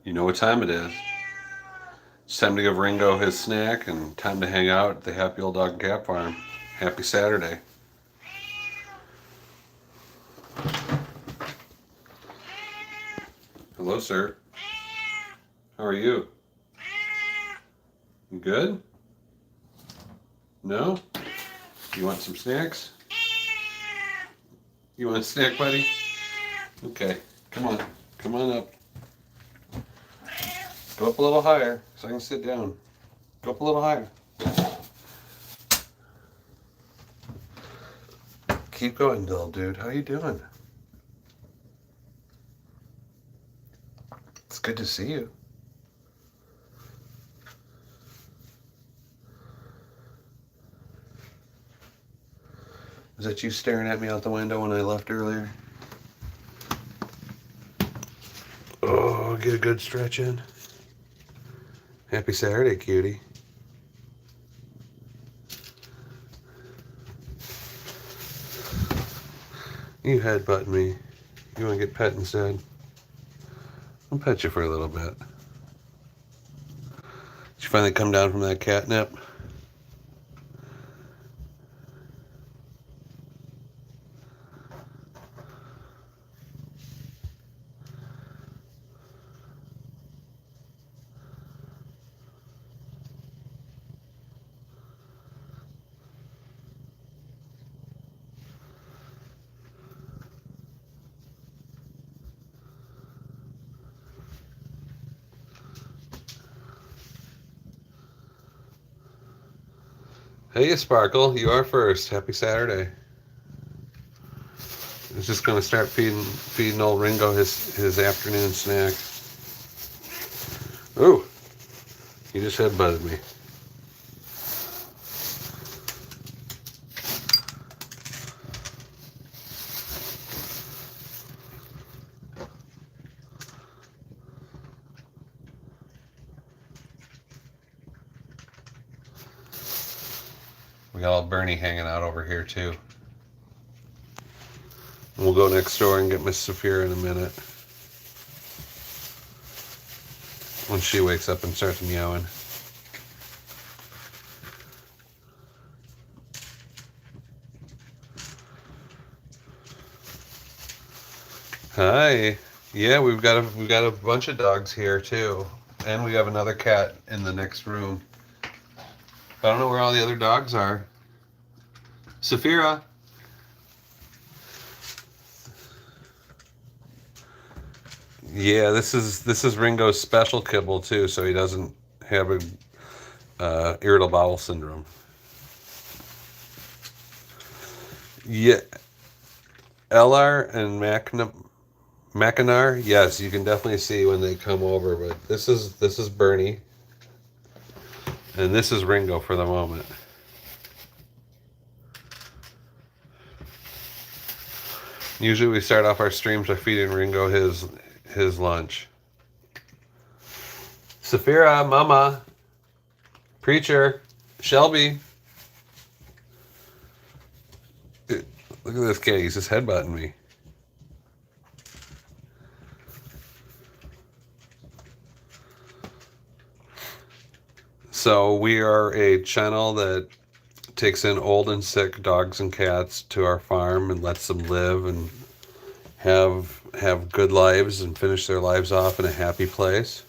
You know what time it is. It's time to give Ringo his snack and time to hang out at the Happy Old Dog and Cat Farm. Happy Saturday. Hello, sir. How are you? You good? No? You want some snacks? You want a snack, buddy? Okay, come on. Come on up. Go up a little higher so I can sit down. Go up a little higher. Keep going, little dude. How you doing? It's good to see you. Is that you staring at me out the window when I left earlier? Oh, get a good stretch in. Happy Saturday, cutie. You headbutting me. You want to get pet instead? I'll pet you for a little bit. Did you finally come down from that catnip? Hey, Sparkle, you are first. Happy Saturday. I was just gonna start feeding old Ringo his afternoon snack. Ooh, he just headbutted me. We got old Bernie hanging out over here too. We'll go next door and get Miss Sophia in a minute. When she wakes up and starts meowing. Hi. Yeah, we've got a bunch of dogs here too. And we have another cat in the next room. I don't know where all the other dogs are. Saphira. Yeah, this is Ringo's special kibble too, so he doesn't have a irritable bowel syndrome. Yeah, LR and Mackinac, yes, you can definitely see when they come over. But this is Bernie, and this is Ringo for the moment. Usually we start off our streams by feeding Ringo his lunch. Saphira, Mama, Preacher, Shelby. Look at this kid. He's just headbutting me. So we are a channel that takes in old and sick dogs and cats to our farm and lets them live and have good lives and finish their lives off in a happy place.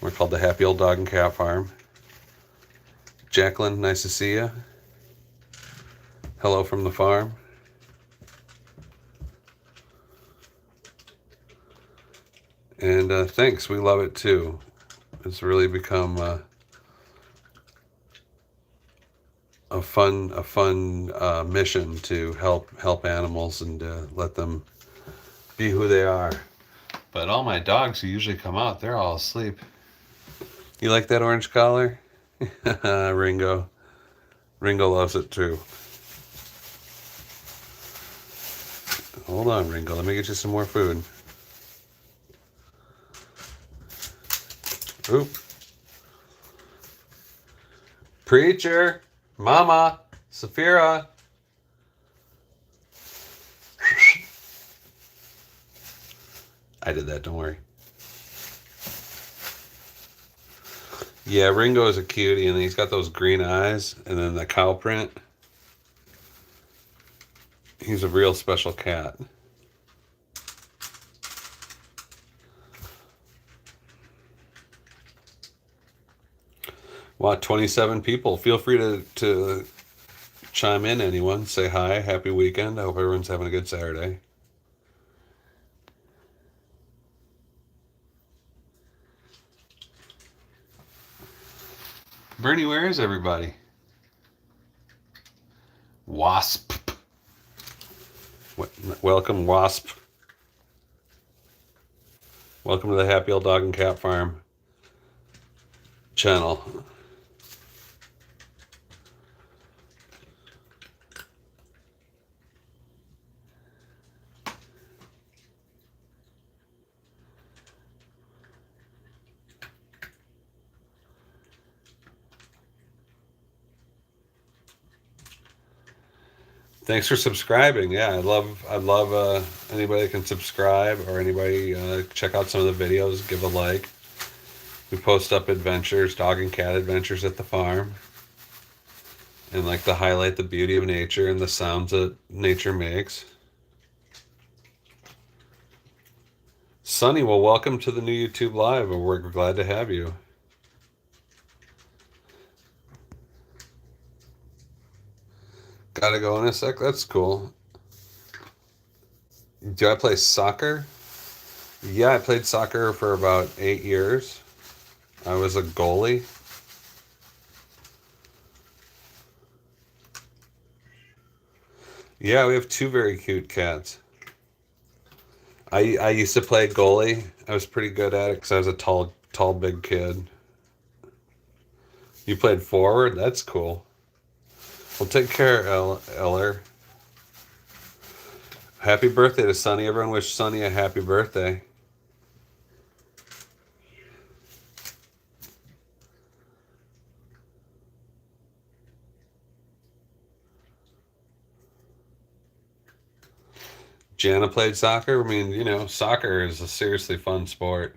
We're called the Happy Old Dog and Cat Farm. Jacqueline, nice to see you. Hello from the farm. And thanks, we love it too. It's really become a fun mission to help animals and let them be who they are. But all my dogs who usually come out, they're all asleep. You like that orange collar? Ringo loves it too. Hold on, Ringo, let me get you some more food. Oop. Preacher, Mama, Saphira. I did that, don't worry. Yeah, Ringo is a cutie, and he's got those green eyes, and then the cow print. He's a real special cat. Wow, 27 people. Feel free to chime in, anyone. Say hi. Happy weekend. I hope everyone's having a good Saturday. Bernie, where is everybody? Wasp. Welcome, Wasp. Welcome to the Happy Old Dog and Cat Farm channel. Thanks for subscribing. Yeah, I love anybody that can subscribe, or anybody check out some of the videos, give a like. We post up adventures, dog and cat adventures at the farm, and like to highlight the beauty of nature and the sounds that nature makes. Sunny, well, welcome to the new YouTube Live, and we're glad to have you. Gotta go in a sec. That's cool. Do I play soccer? Yeah, I played soccer for about 8 years. I was a goalie. Yeah, we have two very cute cats. I used to play goalie. I was pretty good at it because I was a tall, big kid. You played forward? That's cool. Well, take care, Eller. Happy birthday to Sunny. Everyone wish Sunny a happy birthday. Jana played soccer. I mean, you know, soccer is a seriously fun sport.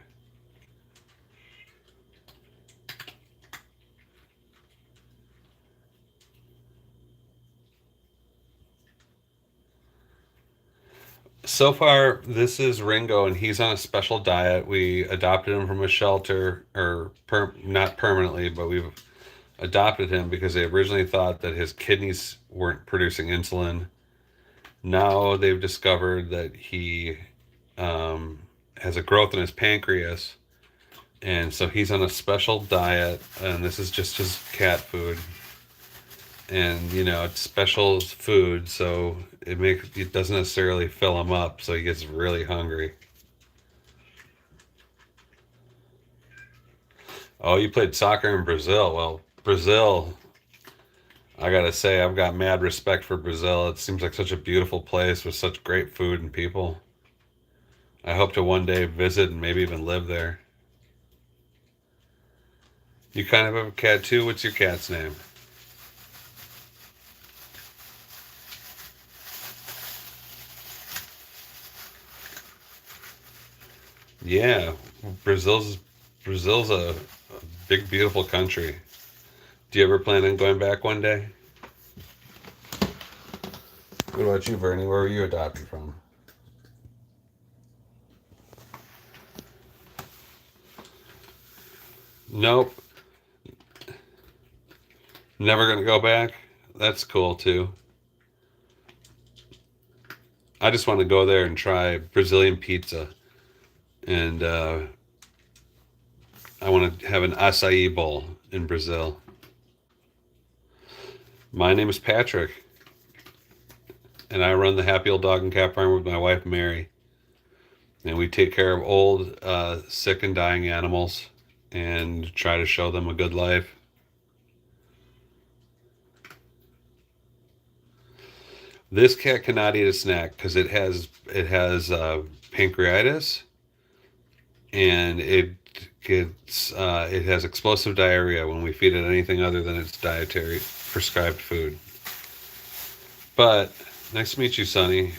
So far, this is Ringo, and he's on a special diet. We adopted him from a shelter, or not permanently, but we've adopted him because they originally thought that his kidneys weren't producing insulin. Now they've discovered that he has a growth in his pancreas, and so he's on a special diet, and this is just his cat food. And you know, it's special food, so it doesn't necessarily fill him up, so he gets really hungry. Oh, you played soccer in Brazil. Well, Brazil, I gotta say, I've got mad respect for Brazil. It seems like such a beautiful place with such great food and people. I hope to one day visit and maybe even live there. You kind of have a cat too. What's your cat's name? Yeah, Brazil's Brazil's a big, beautiful country. Do you ever plan on going back one day? What about you, Bernie? Where were you adopted from? Nope. Never gonna go back? That's cool too. I just want to go there and try Brazilian pizza. And I want to have an acai bowl in Brazil. My name is Patrick, and I run the Happy Old Dog and Cat Farm with my wife, Mary. And we take care of old, sick, and dying animals and try to show them a good life. This cat cannot eat a snack because it has pancreatitis, and it has explosive diarrhea when we feed it anything other than its dietary prescribed food. But nice to meet you, Sonny.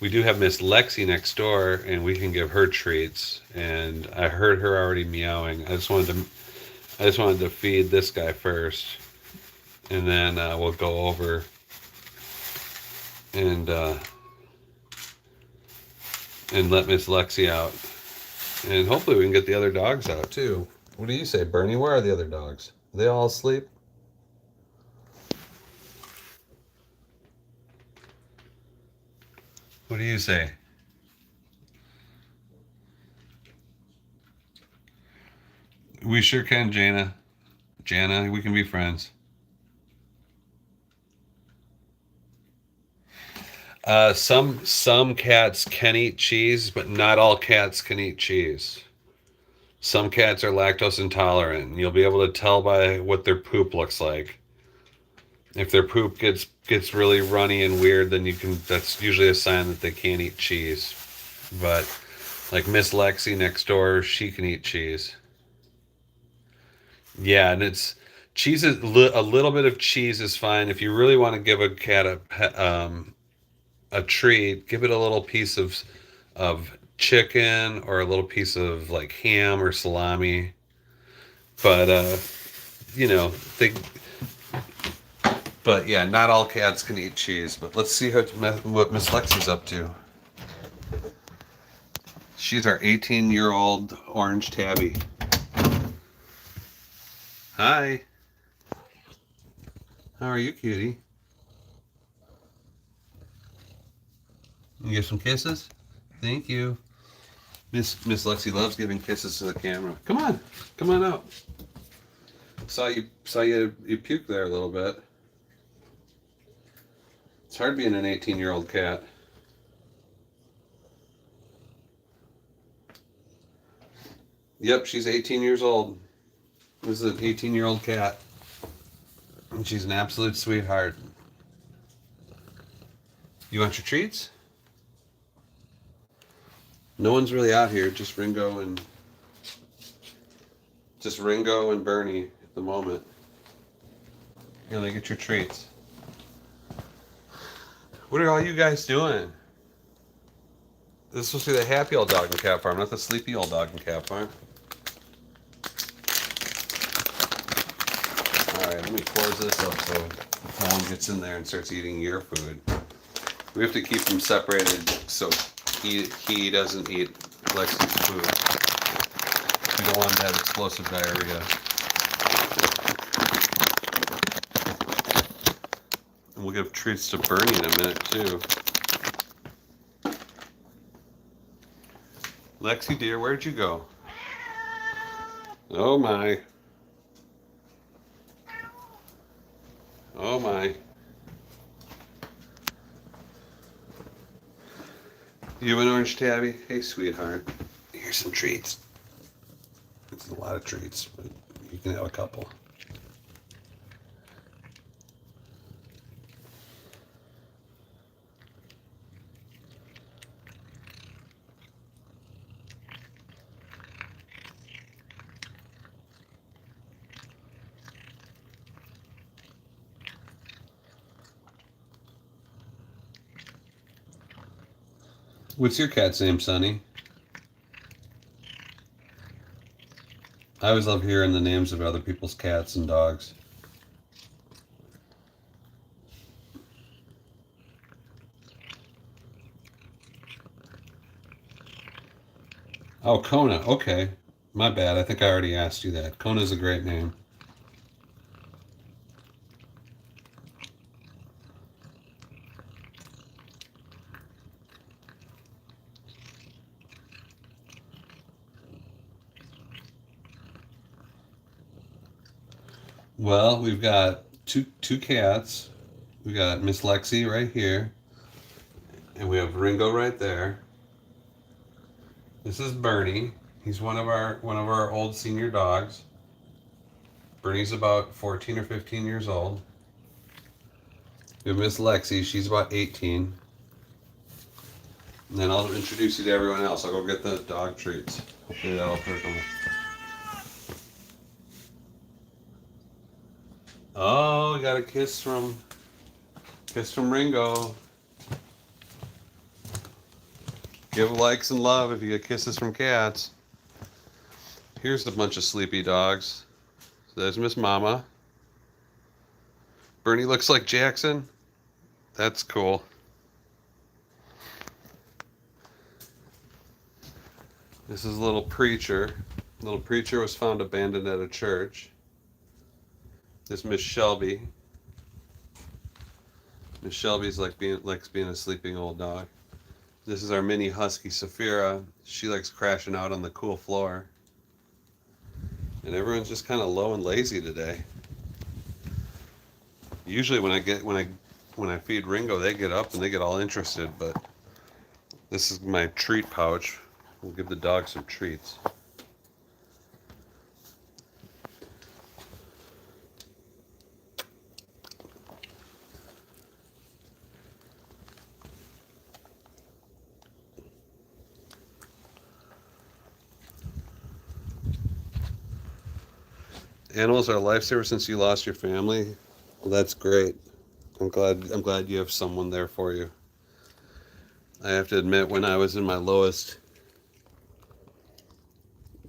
We do have Miss Lexi next door, and we can give her treats. And I heard her already meowing. I just wanted to I just wanted to feed this guy first, and then we'll go over and let Miss Lexi out, and hopefully we can get the other dogs out too. What do you say, Bernie? Where are the other dogs? Are they all asleep? What do you say? We sure can, Jana. Jana, we can be friends. Some cats can eat cheese, but not all cats can eat cheese. Some cats are lactose intolerant, and you'll be able to tell by what their poop looks like. If their poop gets really runny and weird, then you can. That's usually a sign that they can't eat cheese. But like Miss Lexi next door, she can eat cheese. Yeah, and it's cheese is a little bit of cheese is fine. If you really want to give a cat a treat, give it a little piece of chicken or a little piece of like ham or salami. But you know, they but yeah, not all cats can eat cheese. But let's see what Miss Lexi's up to. She's our 18-year-old orange tabby. Hi. How are you, cutie? You get some kisses? Thank you. Miss Lexi loves giving kisses to the camera. Come on out. You puke there a little bit. It's hard being an 18-year-old cat. Yep, she's 18 years old. This is an 18-year-old cat. And she's an absolute sweetheart. You want your treats? No one's really out here, just Ringo and Bernie at the moment. Here, they get your treats. What are all you guys doing? This is supposed to be the happy old dog and cat farm, not the sleepy old dog and cat farm. Alright, let me close this up so no one gets in there and starts eating your food. We have to keep them separated so he doesn't eat Lexi's food. We don't want him to have explosive diarrhea. And we'll give treats to Bernie in a minute too. Lexi dear, where'd you go? Oh my. Oh my. You an orange tabby? Hey sweetheart. Here's some treats. It's a lot of treats, but you can have a couple. What's your cat's name, Sonny? I always love hearing the names of other people's cats and dogs. Oh, Kona. Okay. My bad. I think I already asked you that. Kona's a great name. Well, we've got two cats. We got Miss Lexi right here, and we have Ringo right there. This is Bernie. He's one of our old senior dogs. Bernie's about 14 or 15 years old. We have Miss Lexi. She's about 18. And then I'll introduce you to everyone else. I'll go get the dog treats. Hopefully that'll hurt them. Oh, we got a kiss from Ringo. Give likes and love if you get kisses from cats. Here's a bunch of sleepy dogs. There's Miss Mama. Bernie looks like Jackson. That's cool. This is little preacher. Little preacher was found abandoned at a church. This Miss Shelby. Miss Shelby's likes being a sleeping old dog. This is our mini husky Saphira. She likes crashing out on the cool floor. And everyone's just kind of low and lazy today. Usually when I feed Ringo, they get up and they get all interested, but this is my treat pouch. We'll give the dog some treats. Animals are a lifesaver since you lost your family. Well, that's great. I'm glad you have someone there for you. I have to admit, when I was in my lowest,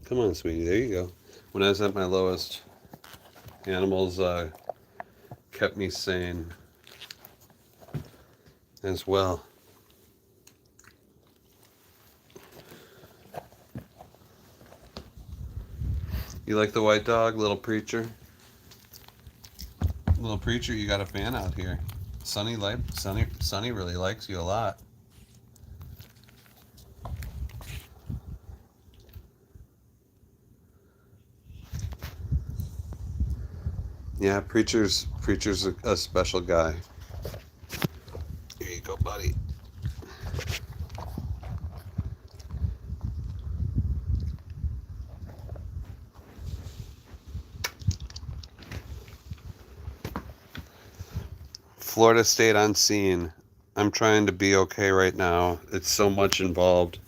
come on, sweetie, there you go. When I was at my lowest, animals kept me sane as well. You like the white dog, little preacher? Little preacher, you got a fan out here. Sonny really likes you a lot. Yeah, preacher's a special guy. Here you go, buddy. Florida State on scene. I'm trying to be okay right now. It's so much involved,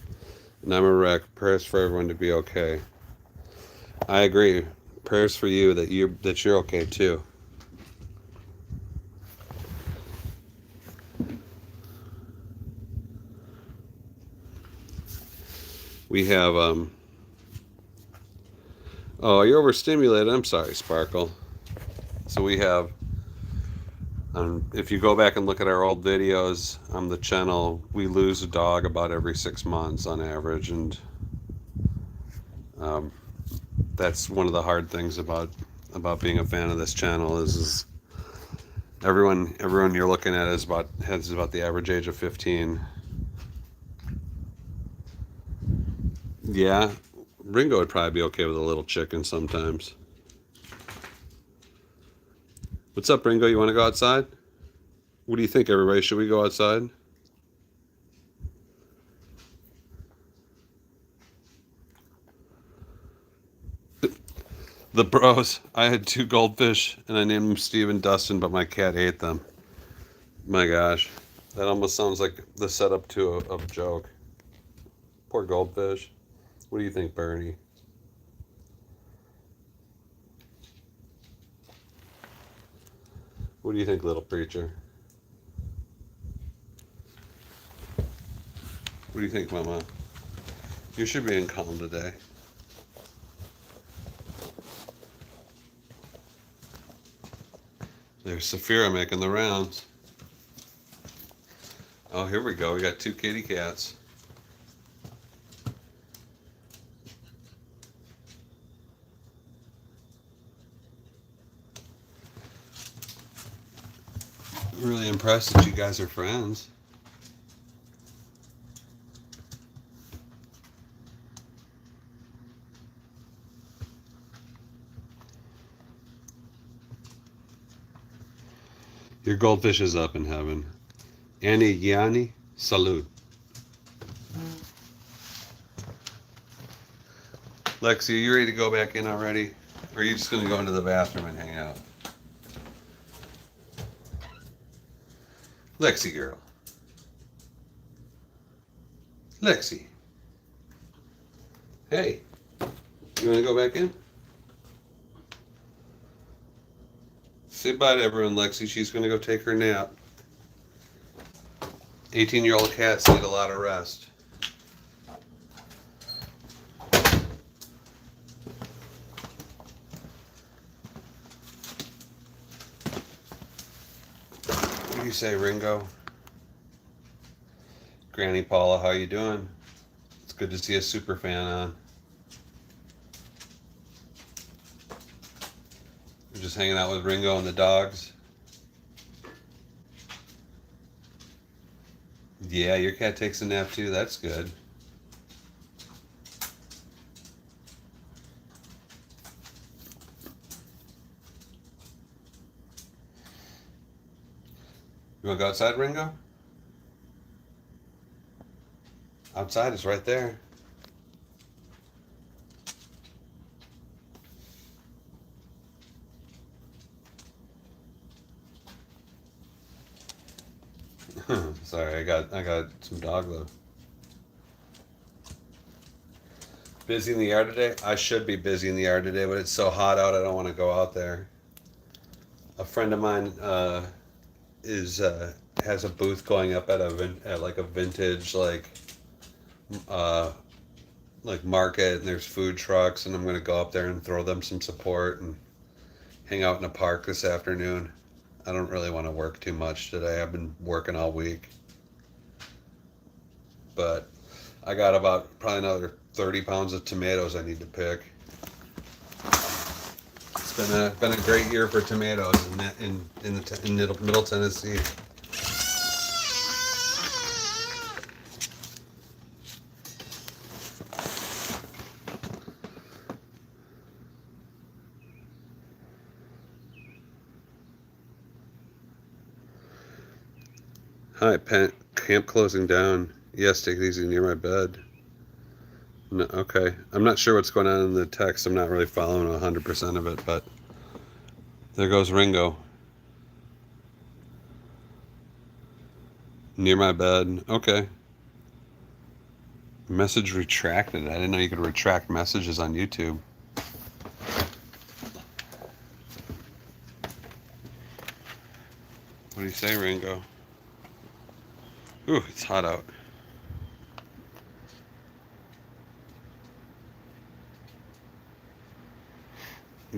and I'm a wreck. Prayers for everyone to be okay. I agree. Prayers for you that you're okay too. We have oh, you're overstimulated. I'm sorry, Sparkle. So we have if you go back and look at our old videos on the channel, we lose a dog about every 6 months on average, and that's one of the hard things about being a fan of this channel is everyone you're looking at has about the average age of 15. Yeah, Ringo would probably be okay with a little chicken sometimes. What's up, Ringo? You want to go outside? What do you think, everybody? Should we go outside? The bros. I had 2 goldfish, and I named them Steve and Dustin, but my cat ate them. My gosh. That almost sounds like the setup to a joke. Poor goldfish. What do you think, Bernie? What do you think, little preacher? What do you think, Mama? You should be in calm today. There's Saphira making the rounds. Oh, here we go. We got 2 kitty cats. Really impressed that you guys are friends. Your goldfish is up in heaven. Annie Gianni, salud. Lexi, are you ready to go back in already? Or are you just going to go into the bathroom and hang out? Lexi girl. Lexi. Hey, you want to go back in? Say bye to everyone, Lexi. She's going to go take her nap. 18-year-old cats need a lot of rest. you say, Ringo? Granny Paula, how you doing? It's good to see a super fan on. We're just hanging out with Ringo and the dogs. Yeah, your cat takes a nap too. That's good. You want to go outside, Ringo? Outside is right there. Sorry, I got some dog love. Busy in the yard today? I should be busy in the yard today, but it's so hot out I don't want to go out there. A friend of mine has a booth going up at like a vintage like market, and there's food trucks, and I'm gonna go up there and throw them some support and hang out in a park this afternoon. I don't really want to work too much today. I've been working all week, but I got about probably another 30 pounds of tomatoes I need to pick. It's been a great year for tomatoes in Middle Tennessee. Hi, camp closing down. Yes, take it easy near my bed. No, okay. I'm not sure what's going on in the text. I'm not really following 100% of it, but there goes Ringo. Near my bed. Okay. Message retracted. I didn't know you could retract messages on YouTube. What do you say, Ringo? Ooh, it's hot out.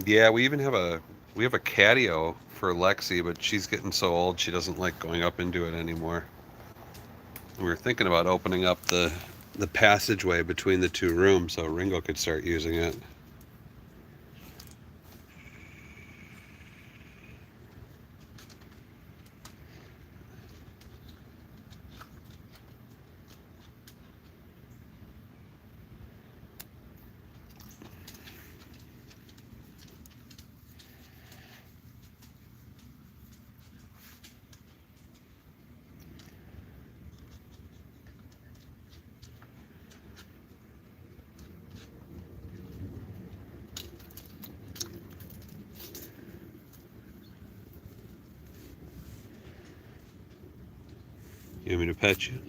Yeah, we have a catio for Lexi, but she's getting so old she doesn't like going up into it anymore. We were thinking about opening up the passageway between the two rooms so Ringo could start using it. You want me to pet you?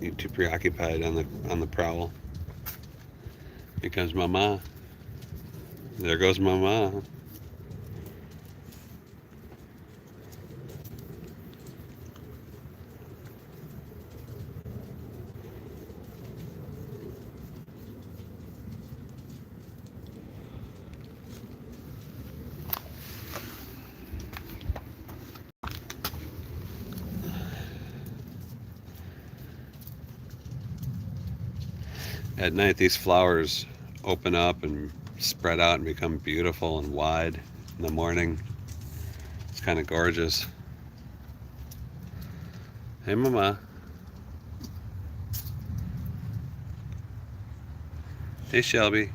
You're too preoccupied on the prowl. Here comes Mama. There goes Mama. At night, these flowers open up and spread out and become beautiful and wide. In the morning, it's kind of gorgeous. Hey, Mama. Hey, Shelby.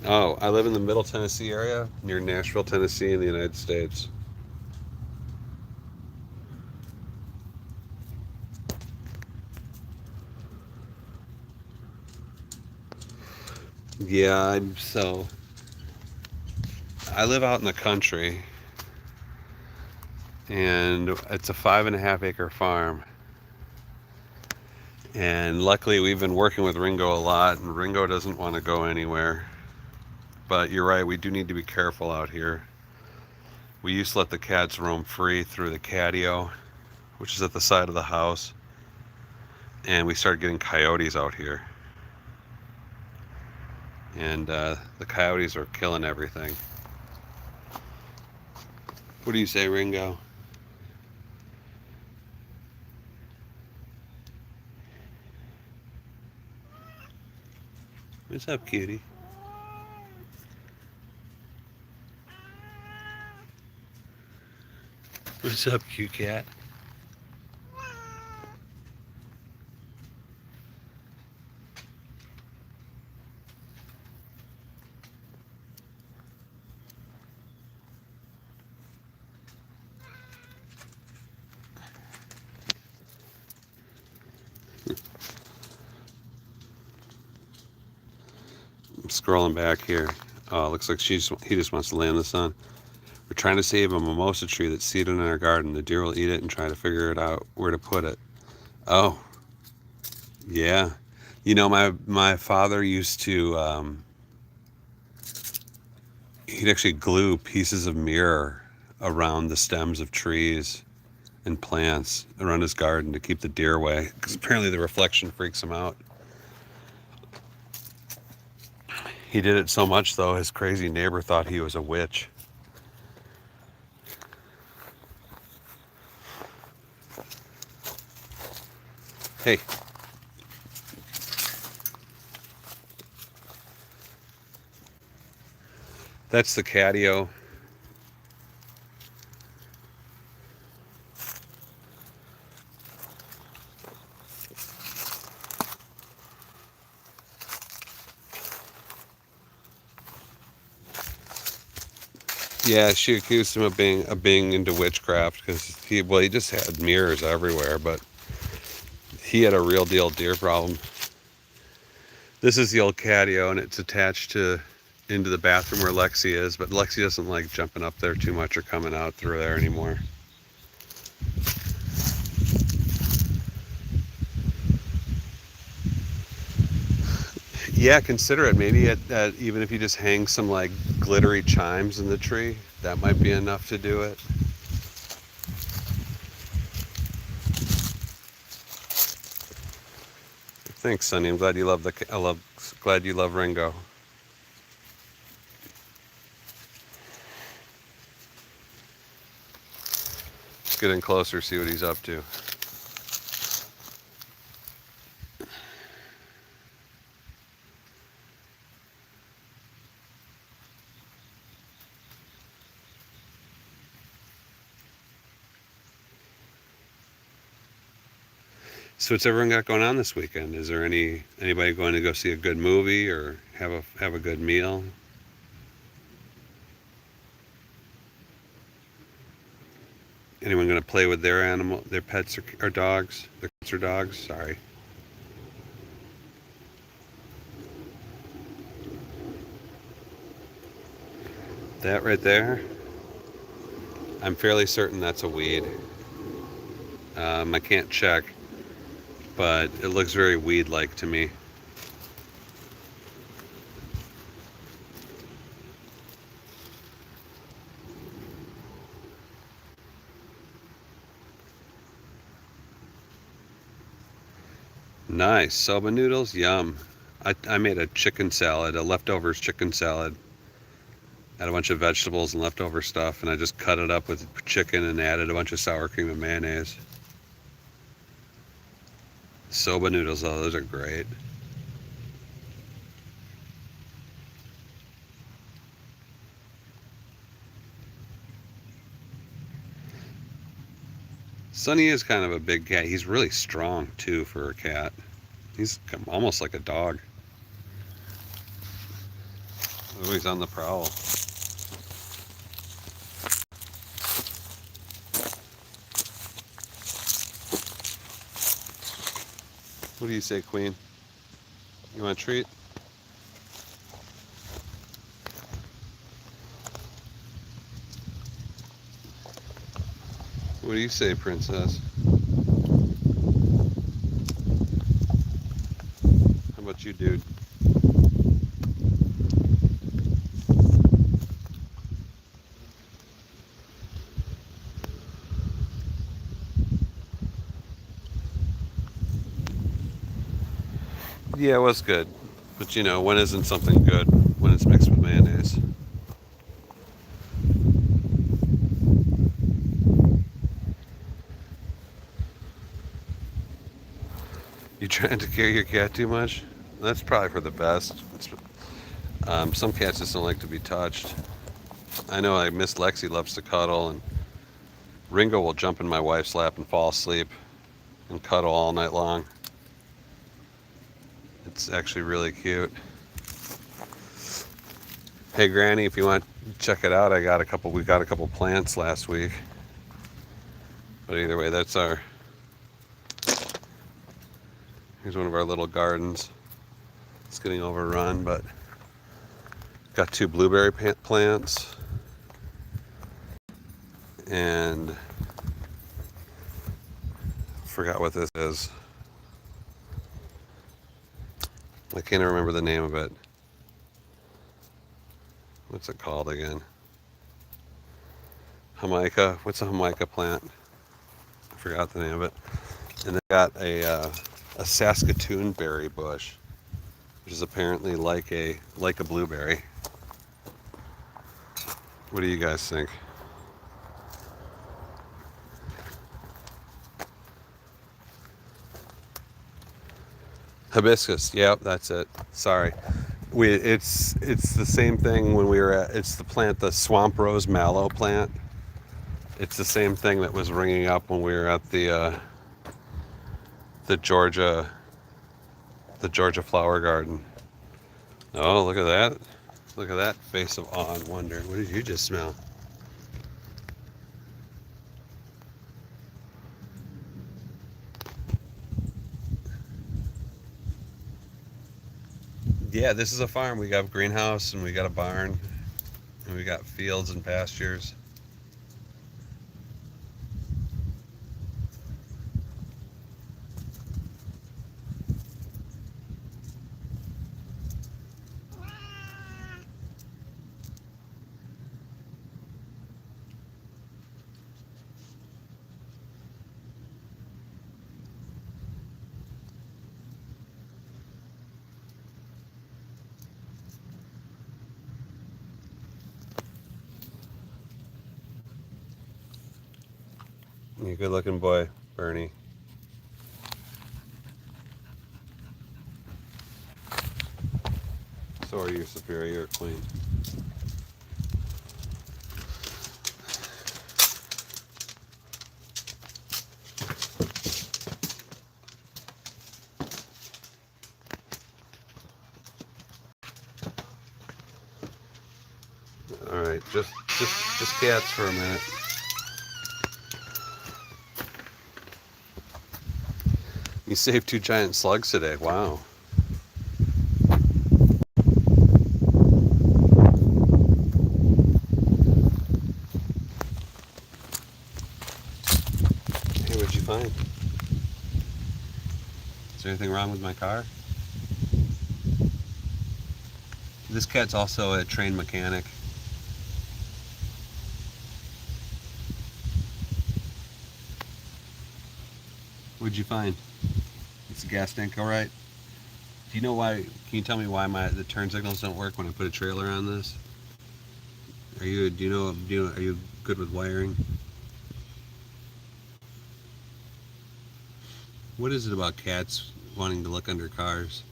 Oh, I live in the Middle Tennessee area, near Nashville, Tennessee, in the United States. Yeah, I live out in the country, and it's a 5.5 acre farm. And luckily we've been working with Ringo a lot, and Ringo doesn't want to go anywhere. But you're right, we do need to be careful out here. We used to let the cats roam free through the catio, which is at the side of the house. and we started getting coyotes out here. And the coyotes are killing everything. What do you say, Ringo? What's up, cutie? What's up, cute cat? I'm scrolling back here. Oh, it looks like he just wants to lay in the sun. We're trying to save a mimosa tree that's seeded in our garden. The deer will eat it and try to figure it out where to put it. Oh, yeah. You know, my father used to, he'd actually glue pieces of mirror around the stems of trees and plants around his garden to keep the deer away, because apparently the reflection freaks him out. He did it so much, though, his crazy neighbor thought he was a witch. Hey. That's the catio. Yeah, she accused him of being into witchcraft because he just had mirrors everywhere, but he had a real deal deer problem. This is the old catio, and it's attached into the bathroom where Lexi is, but Lexi doesn't like jumping up there too much or coming out through there anymore. Yeah, consider it. Maybe even if you just hang some like glittery chimes in the tree, that might be enough to do it. Thanks, Sonny. I'm glad you love glad you love Ringo. Let's get in closer, see what he's up to. So what's everyone got going on this weekend? Is there anybody going to go see a good movie or have a good meal? Anyone going to play with their pets or dogs? Their pets or dogs? Sorry. That right there, I'm fairly certain that's a weed. I can't check, but it looks very weed-like to me. Nice. Soba noodles, yum. I made a chicken salad, a leftovers chicken salad. Had a bunch of vegetables and leftover stuff, and I just cut it up with chicken and added a bunch of sour cream and mayonnaise. Soba noodles, oh, those are great. Sonny is kind of a big cat. He's really strong, too, for a cat. He's almost like a dog. Oh, he's on the prowl. What do you say, Queen? You want a treat? What do you say, Princess? How about you, dude? Yeah, it was good. But you know, when isn't something good? When it's mixed with mayonnaise. You trying to carry your cat too much? That's probably for the best. Some cats just don't like to be touched. I know Miss Lexi loves to cuddle, and Ringo will jump in my wife's lap and fall asleep and cuddle all night long. It's actually really cute. Hey Granny, if you want to check it out, we got a couple plants last week. But either way, here's one of our little gardens. It's getting overrun, but got 2 blueberry plants and forgot what this is. I can't remember the name of it. What's it called again? Jamaica. What's a Jamaica plant? I forgot the name of it. And they got a Saskatoon berry bush, which is apparently like a blueberry. What do you guys think? Hibiscus. Yep, that's it. Sorry. It's the same thing when we were at. It's the swamp rose mallow plant. It's the same thing that was ringing up when we were at the Georgia flower garden. Oh, look at that! Look at that face of awe and wonder. What did you just smell? Yeah, this is a farm. We got a greenhouse and we got a barn and we got fields and pastures. You're a good looking boy, Bernie. So are you, Superior Queen. All right, just cats for a minute. You saved 2 giant slugs today. Wow. Hey, what'd you find? Is there anything wrong with my car? This cat's also a trained mechanic. What'd you find? Is the gas tank all right? Do you know why? Can you tell me why the turn signals don't work when I put a trailer on this? Are you good with wiring? What is it about cats wanting to look under cars?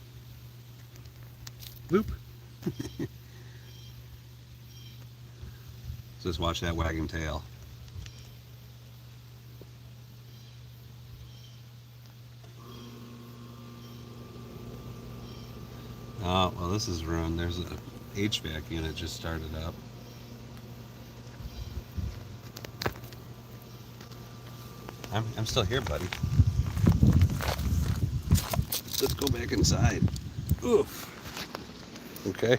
Boop. Just watch that wagging tail. Oh, well, this is ruined. There's a HVAC unit just started up. I'm still here, buddy. Let's go back inside. Oof. Okay.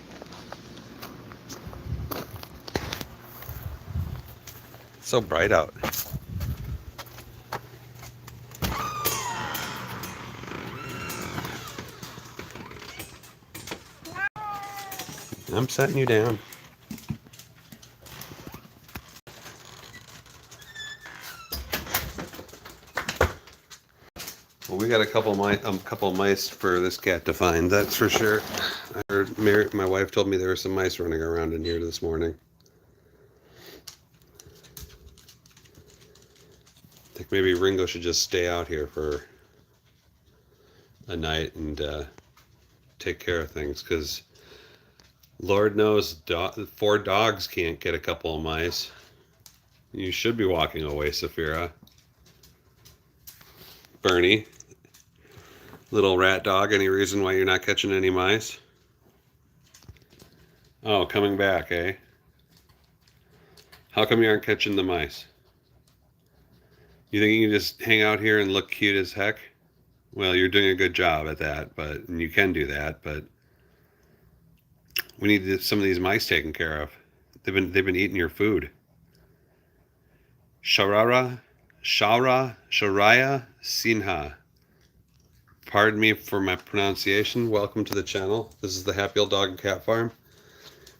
It's so bright out. I'm setting you down. Well, we got a couple mice for this cat to find. That's for sure. I heard my wife told me there were some mice running around in here this morning. I think maybe Ringo should just stay out here for a night and take care of things, because Lord knows 4 dogs can't get a couple of mice. You should be walking away, Saphira. Bernie, little rat dog, any reason why you're not catching any mice? Oh, coming back, eh? How come you aren't catching the mice? You think you can just hang out here and look cute as heck? Well, you're doing a good job at that, and you can do that, but we need some of these mice taken care of. They've been eating your food. Sharaya Sinha. Pardon me for my pronunciation. Welcome to the channel. This is the Happy Old Dog and Cat Farm.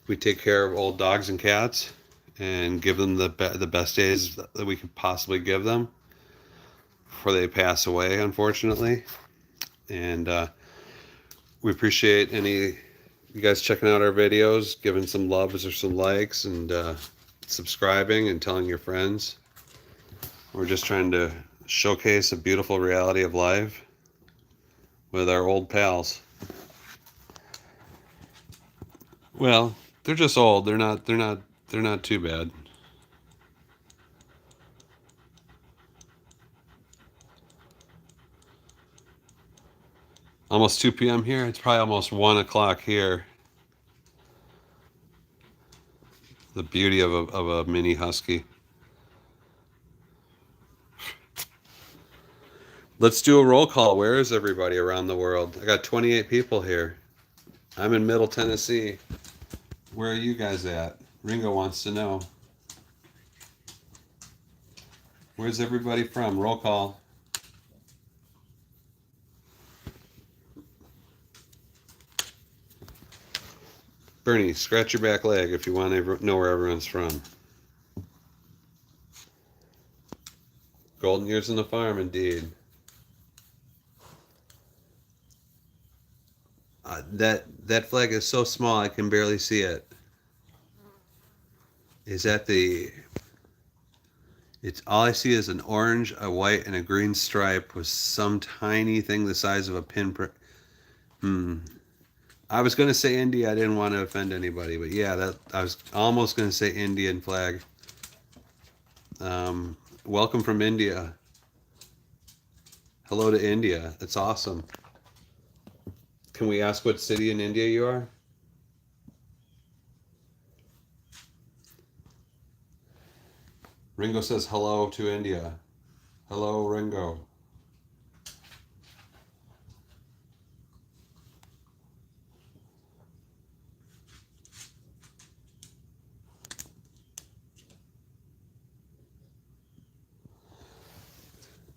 We take care of old dogs and cats and give them the best days that we could possibly give them before they pass away, unfortunately. And we appreciate any you guys checking out our videos, giving some loves or some likes, and subscribing and telling your friends. We're just trying to showcase a beautiful reality of life with our old pals. Well, they're just old. They're not too bad. Almost 2 p.m. here. It's probably almost 1 o'clock here. The beauty of a mini husky. Let's do a roll call. Where is everybody around the world? I got 28 people here. I'm in Middle Tennessee. Where are you guys at? Ringo wants to know. Where's everybody from? Roll call. Bernie, scratch your back leg if you want to know where everyone's from. Golden years on the farm, indeed. That flag is so small I can barely see it. Is that the... It's all I see is an orange, a white, and a green stripe with some tiny thing the size of a pinprick. I was going to say India. I didn't want to offend anybody, but yeah, I was almost going to say Indian flag. Welcome from India. Hello to India. That's awesome. Can we ask what city in India you are? Ringo says hello to India. Hello, Ringo.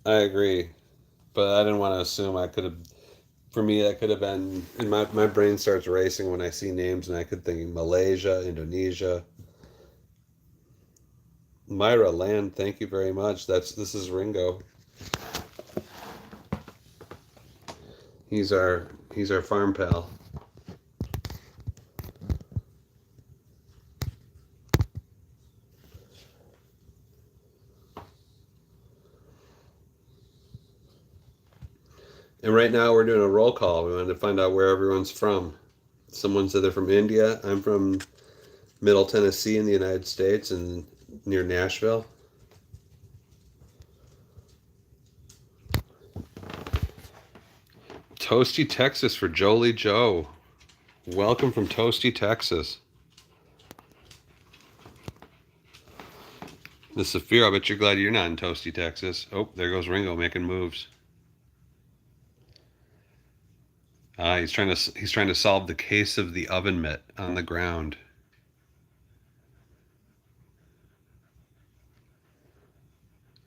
I agree, but I didn't want to assume. I could have, for me, that could have been, and my brain starts racing when I see names, and I could think Malaysia, Indonesia. Myra Land, thank you very much. This is Ringo. He's our farm pal. And right now we're doing a roll call. We wanted to find out where everyone's from. Someone said they're from India. I'm from Middle Tennessee in the United States and near Nashville. Toasty, Texas for Jolie Joe. Welcome from Toasty, Texas. The Saphira, I bet you're glad you're not in Toasty, Texas. Oh, there goes Ringo making moves. He's trying to solve the case of the oven mitt on the ground.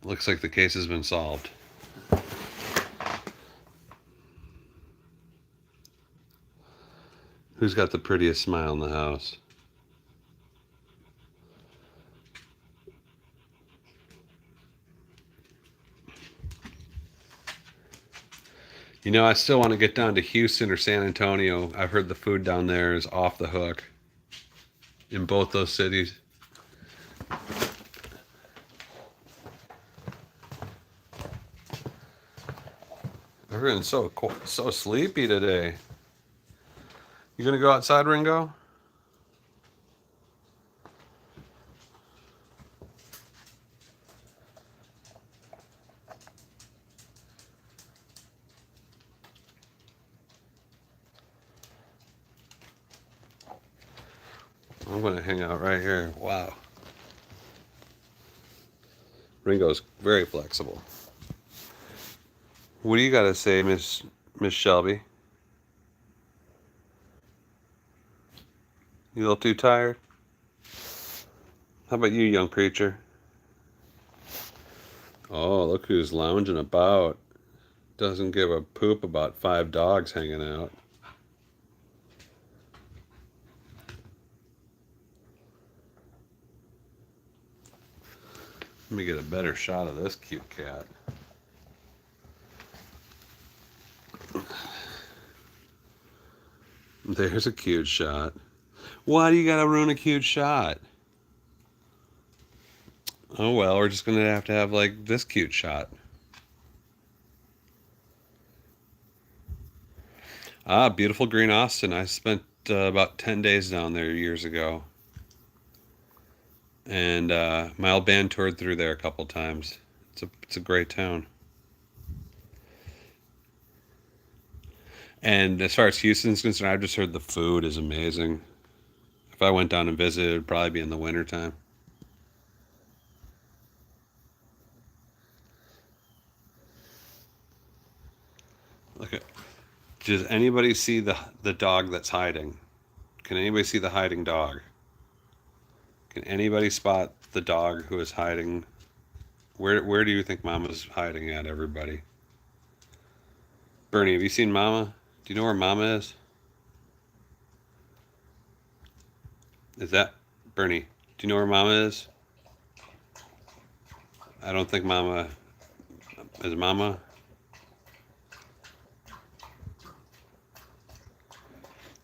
Looks like the case has been solved. Who's got the prettiest smile in the house? You know, I still want to get down to Houston or San Antonio. I've heard the food down there is off the hook in both those cities. Everyone's so sleepy today. You gonna go outside, Ringo? I'm gonna hang out right here. Wow. Ringo's very flexible. What do you gotta say, Miss Shelby? You a little too tired? How about you, young preacher? Oh, look who's lounging about. Doesn't give a poop about 5 dogs hanging out. Let me get a better shot of this cute cat. There's a cute shot. Why do you gotta ruin a cute shot? Oh well, we're just gonna have to have like this cute shot. Ah, beautiful green Austin. I spent about 10 days down there years ago. And my old band toured through there a couple times. It's a great town. And as far as Houston's concerned, I've just heard the food is amazing. If I went down and visited, it'd probably be in the wintertime. Look at. Does anybody see the dog that's hiding? Can anybody see the hiding dog? Can anybody spot the dog who is hiding? Where do you think Mama's hiding at, everybody? Bernie, have you seen Mama? Do you know where Mama is? Is that Bernie? Do you know where Mama is? I don't think Mama is Mama.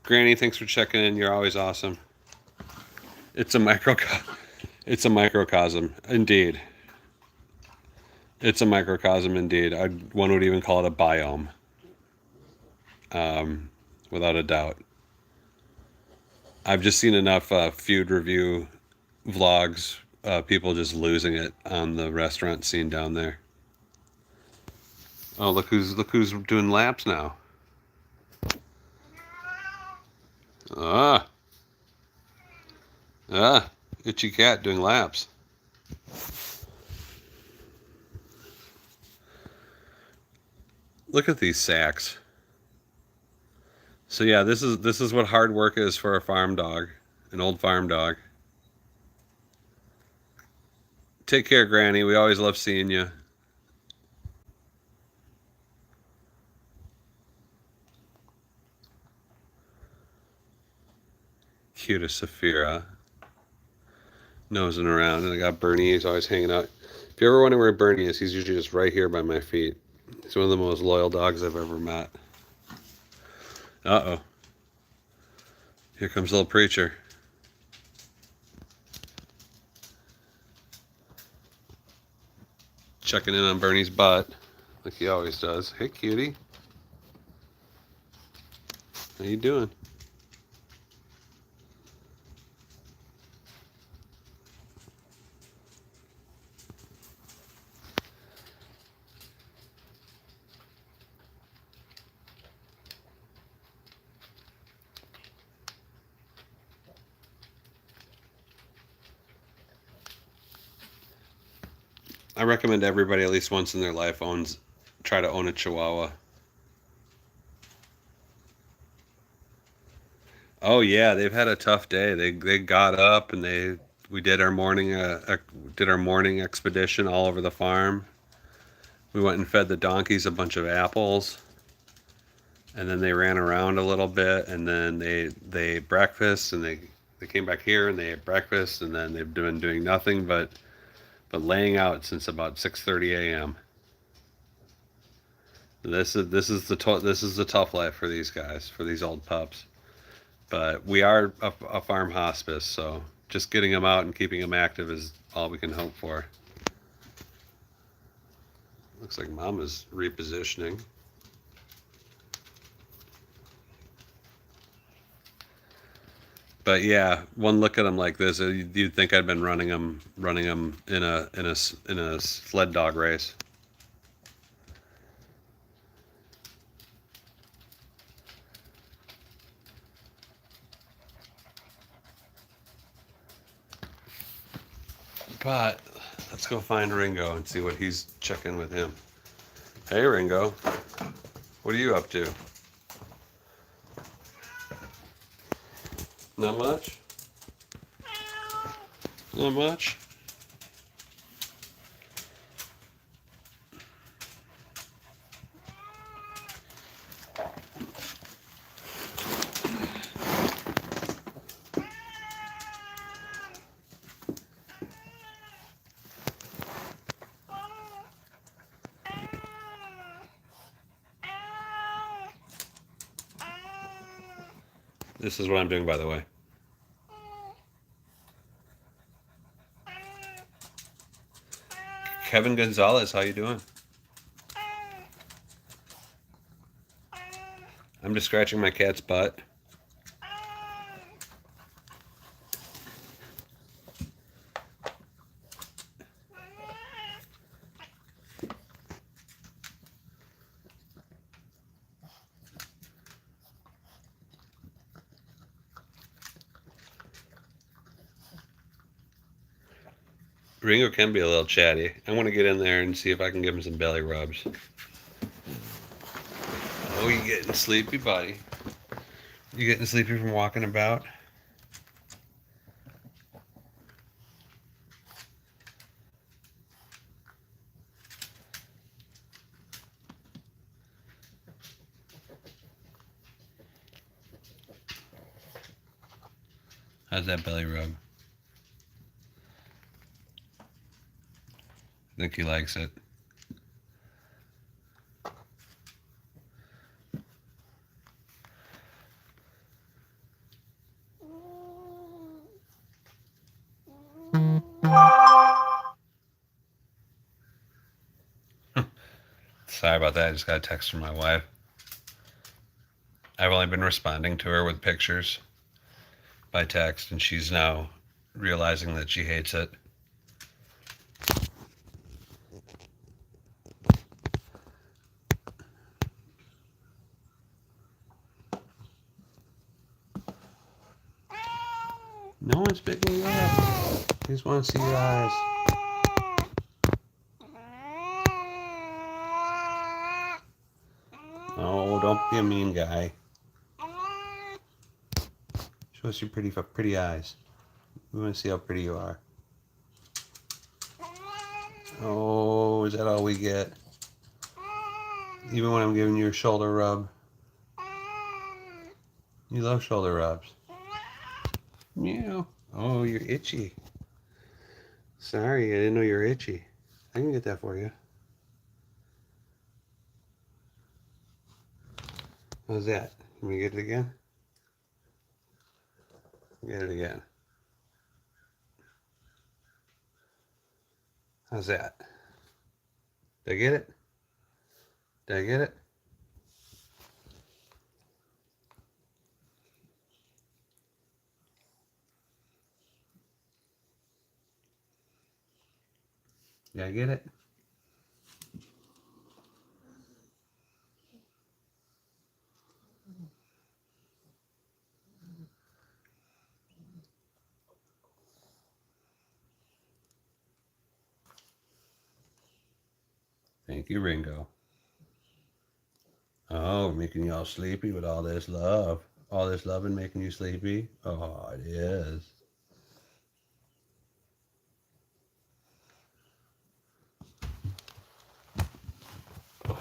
Granny, thanks for checking in. You're always awesome. It's a microcosm, indeed. It's a microcosm, indeed. One would even call it a biome, without a doubt. I've just seen enough food review vlogs, people just losing it on the restaurant scene down there. Oh, look who's doing laps now. Itchy cat doing laps. Look at these sacks. So yeah, this is what hard work is for a farm dog, an old farm dog. Take care, Granny. We always love seeing you. Cutest Saphira. Nosing around. And I got Bernie. He's always hanging out. If you ever wonder where Bernie is, he's usually just right here by my feet. He's one of the most loyal dogs I've ever met. Uh-oh. Here comes little preacher. Checking in on Bernie's butt, like he always does. Hey, cutie. How you doing? I recommend everybody at least once in their life try to own a Chihuahua. Oh yeah, they've had a tough day. They got up and we did our morning expedition all over the farm. We went and fed the donkeys a bunch of apples, and then they ran around a little bit, and then they ate breakfast, and they came back here and they ate breakfast, and then they've been doing nothing but laying out since about 6:30 a.m. This is the tough life for these guys, for these old pups. But we are a farm hospice, so just getting them out and keeping them active is all we can hope for. Looks like Mama's repositioning. But yeah, one look at them like this, you'd think I'd been running them in a sled dog race. But let's go find Ringo and see what he's checking with him. Hey Ringo, what are you up to? Not much? Not much? This is what I'm doing, by the way. Kevin Gonzalez, how you doing? I'm just scratching my cat's butt. Ringo can be a little chatty. I want to get in there and see if I can give him some belly rubs. Oh, you getting sleepy, buddy? You getting sleepy from walking about? How's that belly rub? I think he likes it. Sorry about that. I just got a text from my wife. I've only been responding to her with pictures by text, and she's now realizing that she hates it. No one's picking you up. They just want to see your eyes. Oh, don't be a mean guy. Show us your pretty eyes. We want to see how pretty you are. Oh, is that all we get? Even when I'm giving you a shoulder rub. You love shoulder rubs. Meow. Oh, you're itchy. Sorry, I didn't know you were itchy. I can get that for you. How's that? Can we get it again? Get it again. How's that? Did I get it? Did I get it? Did I get it? Thank you, Ringo. Oh, making you all sleepy with all this love. All this loving making you sleepy? Oh, it is. Boy.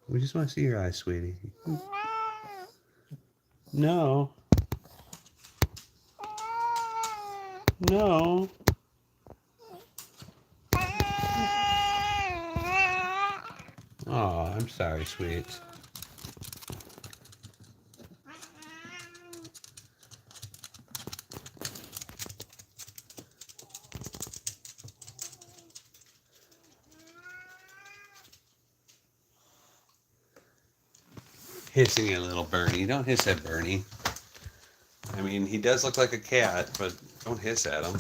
We just want to see your eyes, sweetie. No. No. Oh, I'm sorry, sweet. Hissing at little Bernie. Don't hiss at Bernie. I mean, he does look like a cat, but don't hiss at him.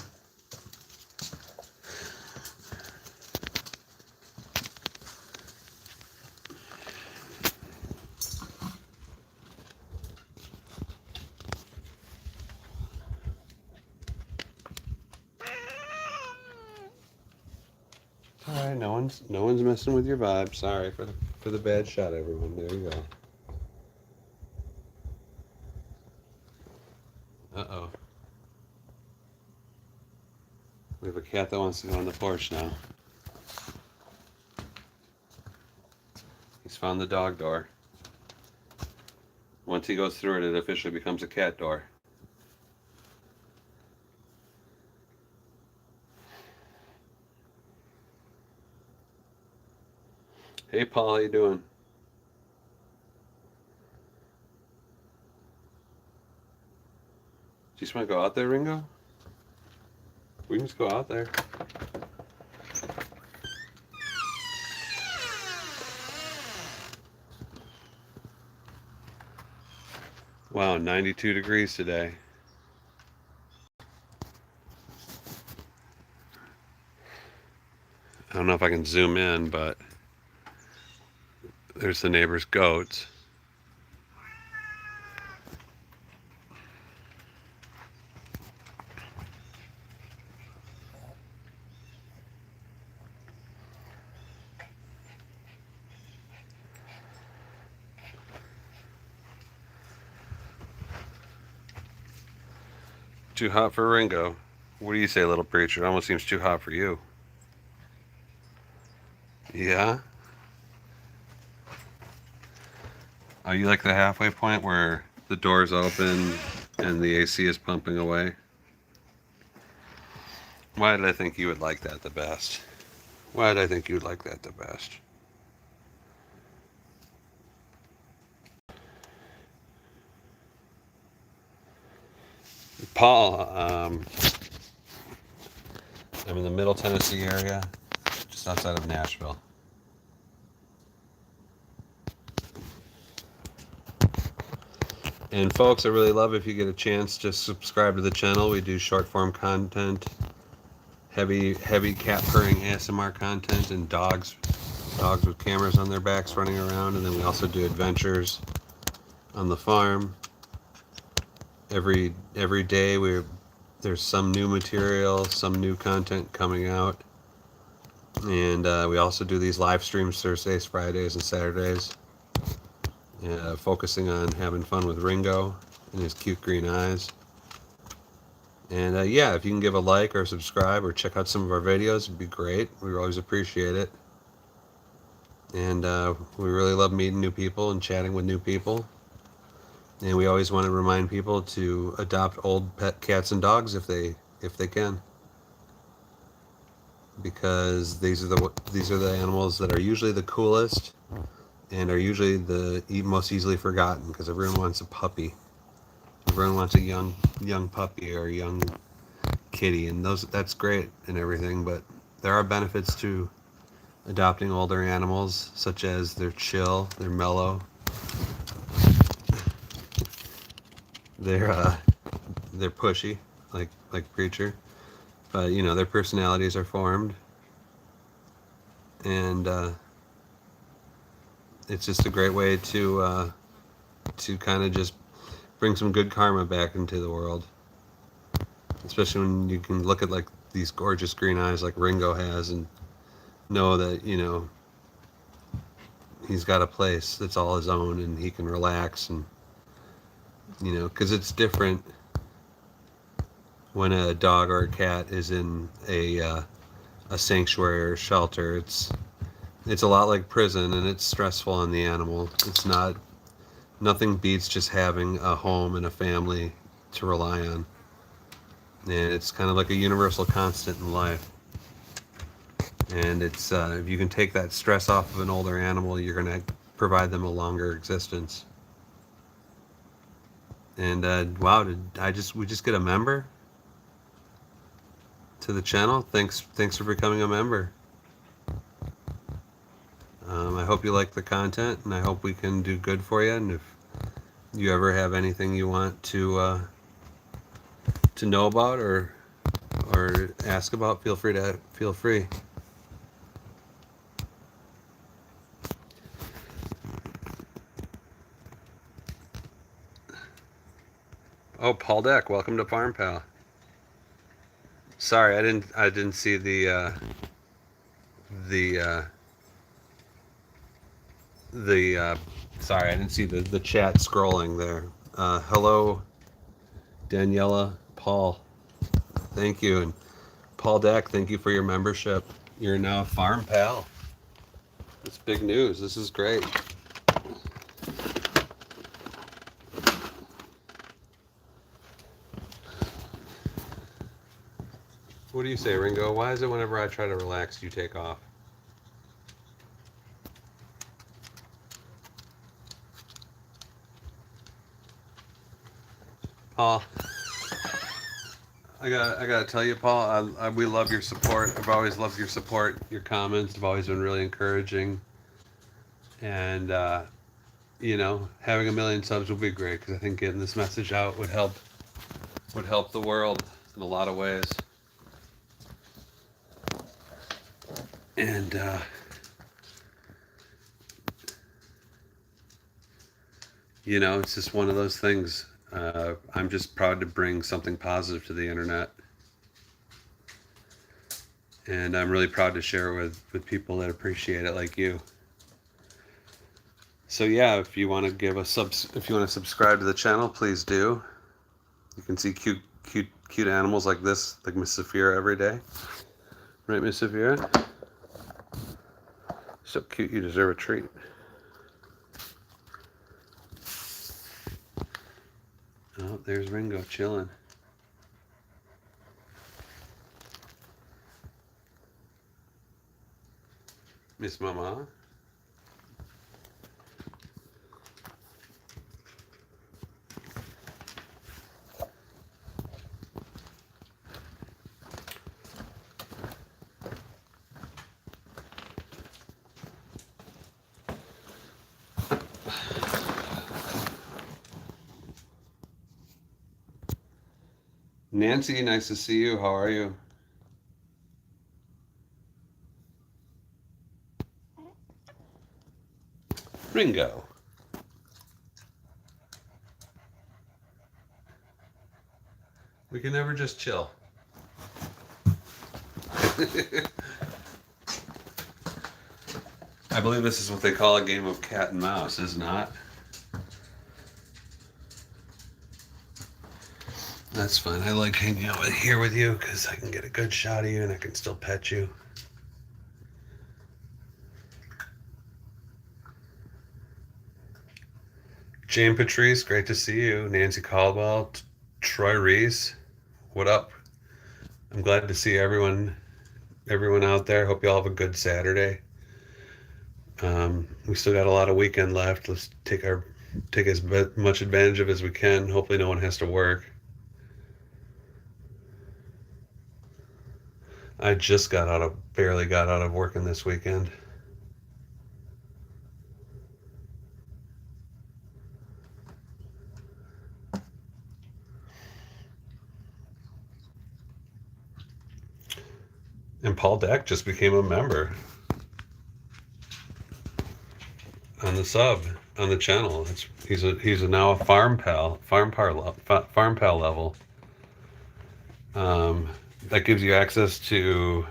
All right, no one's messing with your vibe. Sorry for the bad shot, everyone. There you go. Uh-oh. We have a cat that wants to go on the porch now. He's found the dog door. Once he goes through it, it officially becomes a cat door. Hey, Paul, how you doing? Do you just want to go out there, Ringo? We can just go out there. Wow, 92 degrees today. I don't know if I can zoom in, but there's the neighbor's goats. Too hot for Ringo. What do you say, little preacher? It almost seems too hot for you. Yeah? Oh, you like the halfway point where the door's open and the AC is pumping away? Why did I think you would like that the best? Why did I think you would like that the best? Paul, I'm in the Middle Tennessee area, just outside of Nashville. And folks, I really love if you get a chance, just subscribe to the channel. We do short form content, heavy cat purring ASMR content, and dogs with cameras on their backs running around. And then we also do adventures on the farm. Every day there's some new material, some new content coming out. And we also do these live streams Thursdays, Fridays, and Saturdays, focusing on having fun with Ringo and his cute green eyes. And yeah, if you can give a like or subscribe or check out some of our videos, it'd be great. We always appreciate it. And we really love meeting new people and chatting with new people. And we always want to remind people to adopt old pet cats and dogs if they can, because these are the animals that are usually the coolest and are usually the most easily forgotten, because everyone wants a puppy. Everyone wants a young puppy or a young kitty, and that's great and everything, but there are benefits to adopting older animals, such as they're chill, they're mellow, they're pushy, like Preacher, but you know, their personalities are formed, and it's just a great way to kind of just bring some good karma back into the world, especially when you can look at like these gorgeous green eyes like Ringo has and know that, you know, he's got a place that's all his own and he can relax, and you know, because it's different when a dog or a cat is in a sanctuary or shelter. it's a lot like prison, and it's stressful on the animal. It's not, nothing beats just having a home and a family to rely on. And it's kind of like a universal constant in life. And it's if you can take that stress off of an older animal, you're going to provide them a longer existence. And wow, did we just get a member to the channel? Thanks for becoming a member. I hope you like the content, and I hope we can do good for you. And if you ever have anything you want to know about or ask about, feel free. Oh, Paul Deck, welcome to Farm Pal. Sorry, I didn't see the sorry, I didn't see the chat scrolling there. Hello, Daniela, Paul. Thank you. And Paul Deck, thank you for your membership. You're now a Farm Pal. It's big news. This is great. What do you say, Ringo? Why is it whenever I try to relax, you take off? Paul, I gotta tell you, Paul, we love your support. I've always loved your support. Your comments have always been really encouraging. And, you know, having 1 million subs would be great, because I think getting this message out would help the world in a lot of ways. And you know, it's just one of those things. I'm just proud to bring something positive to the internet, and I'm really proud to share it with people that appreciate it, like you. So yeah, if you want to subscribe to the channel, please do. You can see cute animals like this, like Miss Saphira every day. Right, Miss Saphira? So cute, you deserve a treat. Oh, there's Ringo chilling. Miss Mama. Nancy, nice to see you. How are you? Ringo. We can never just chill. I believe this is what they call a game of cat and mouse, is not? That's fine. I like hanging out here with you because I can get a good shot of you and I can still pet you. Jane Patrice, great to see you. Nancy Caldwell, Troy Reese, what up? I'm glad to see everyone out there. Hope you all have a good Saturday. We still got a lot of weekend left. Let's take as much advantage of it as we can. Hopefully no one has to work. I just barely got out of working this weekend. And Paul Deck just became a member on the channel. He's now a farm pal level. That gives you access to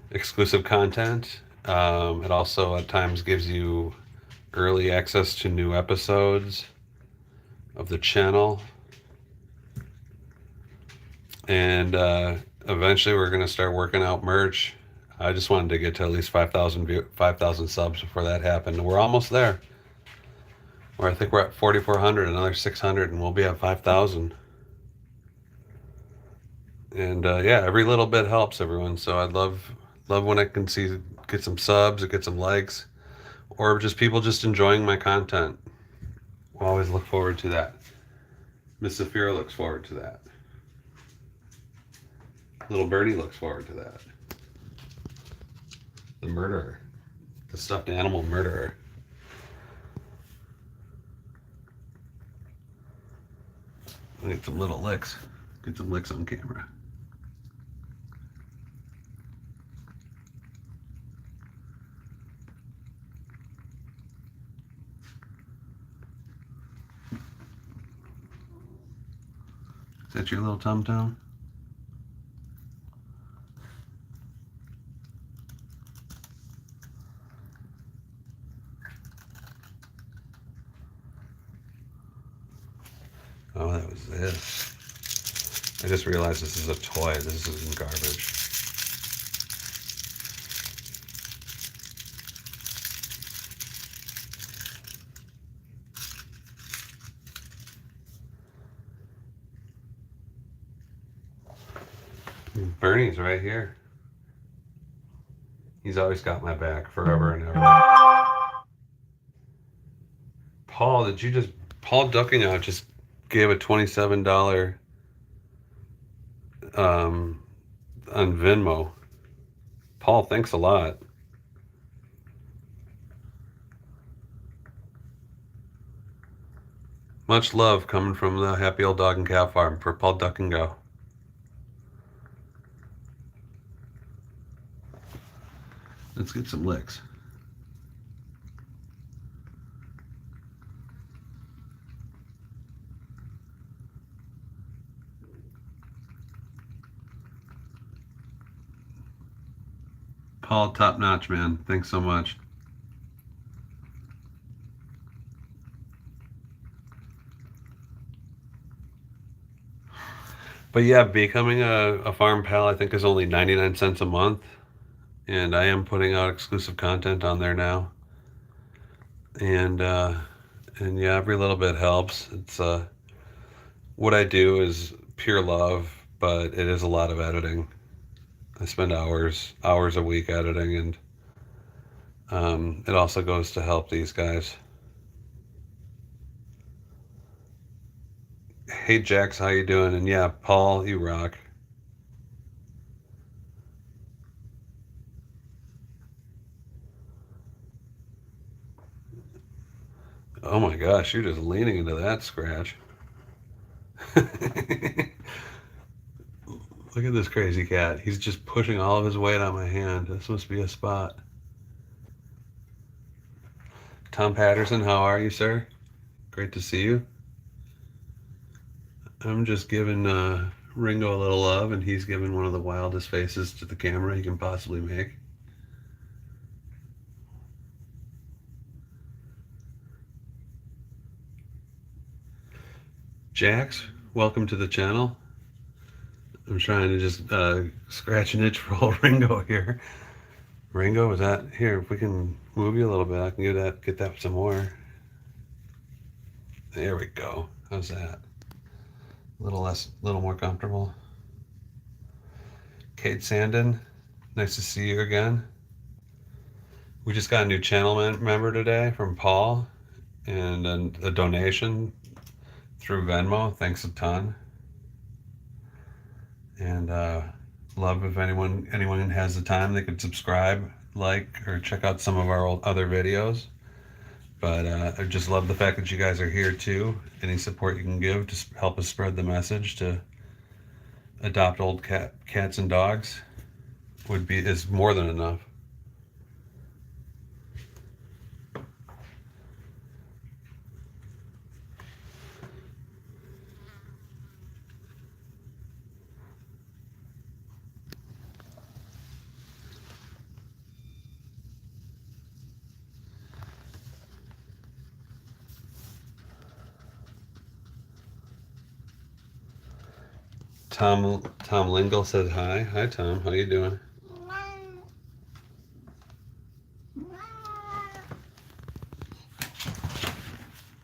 exclusive content. It also at times gives you early access to new episodes of the channel. And eventually we're going to start working out merch. I just wanted to get to at least 5,000 subs before that happened. We're almost there. I think we're at 4,400, another 600, and we'll be at 5,000. And yeah, every little bit helps, everyone. So I'd love when I can get some subs, or get some likes, or just people just enjoying my content. We'll always look forward to that. Miss Zafira looks forward to that. Little Birdie looks forward to that. The murderer. The stuffed animal murderer. I get some little licks. Get some licks on camera. Is that your little tum-tum? Oh, that was this. I just realized this is a toy. This isn't garbage. Bernie's right here. He's always got my back forever and ever. Paul, Paul Ducking Out just gave a $27 on Venmo. Paul, thanks a lot. Much love coming from the Happy Old Dog and Cat Farm for Paul Duck and Go. Let's get some licks. Paul, top notch, man. Thanks so much. But yeah, becoming a farm pal, I think, is only 99 cents a month. And I am putting out exclusive content on there now. And yeah, every little bit helps. It's what I do is pure love, but it is a lot of editing. I spend hours a week editing, and it also goes to help these guys. Hey Jax, how you doing? And yeah, Paul, you rock. Oh my gosh, you're just leaning into that scratch. Look at this crazy cat. He's just pushing all of his weight on my hand. This must be a spot. Tom Patterson, how are you, sir? Great to see you. I'm just giving Ringo a little love, and he's giving one of the wildest faces to the camera he can possibly make. Jax, welcome to the channel. I'm trying to just scratch an itch for old Ringo here. Ringo, is that here? If we can move you a little bit, I can get that some more. There we go. How's that? A little more comfortable. Kate Sandin, nice to see you again. We just got a new channel member today from Paul, and a donation through Venmo. Thanks a ton. And love if anyone has the time, they could subscribe, like, or check out some of our other videos. But I just love the fact that you guys are here too. Any support you can give to help us spread the message to adopt old cats and dogs is more than enough. Tom Lingle said hi. Hi Tom, how you doing?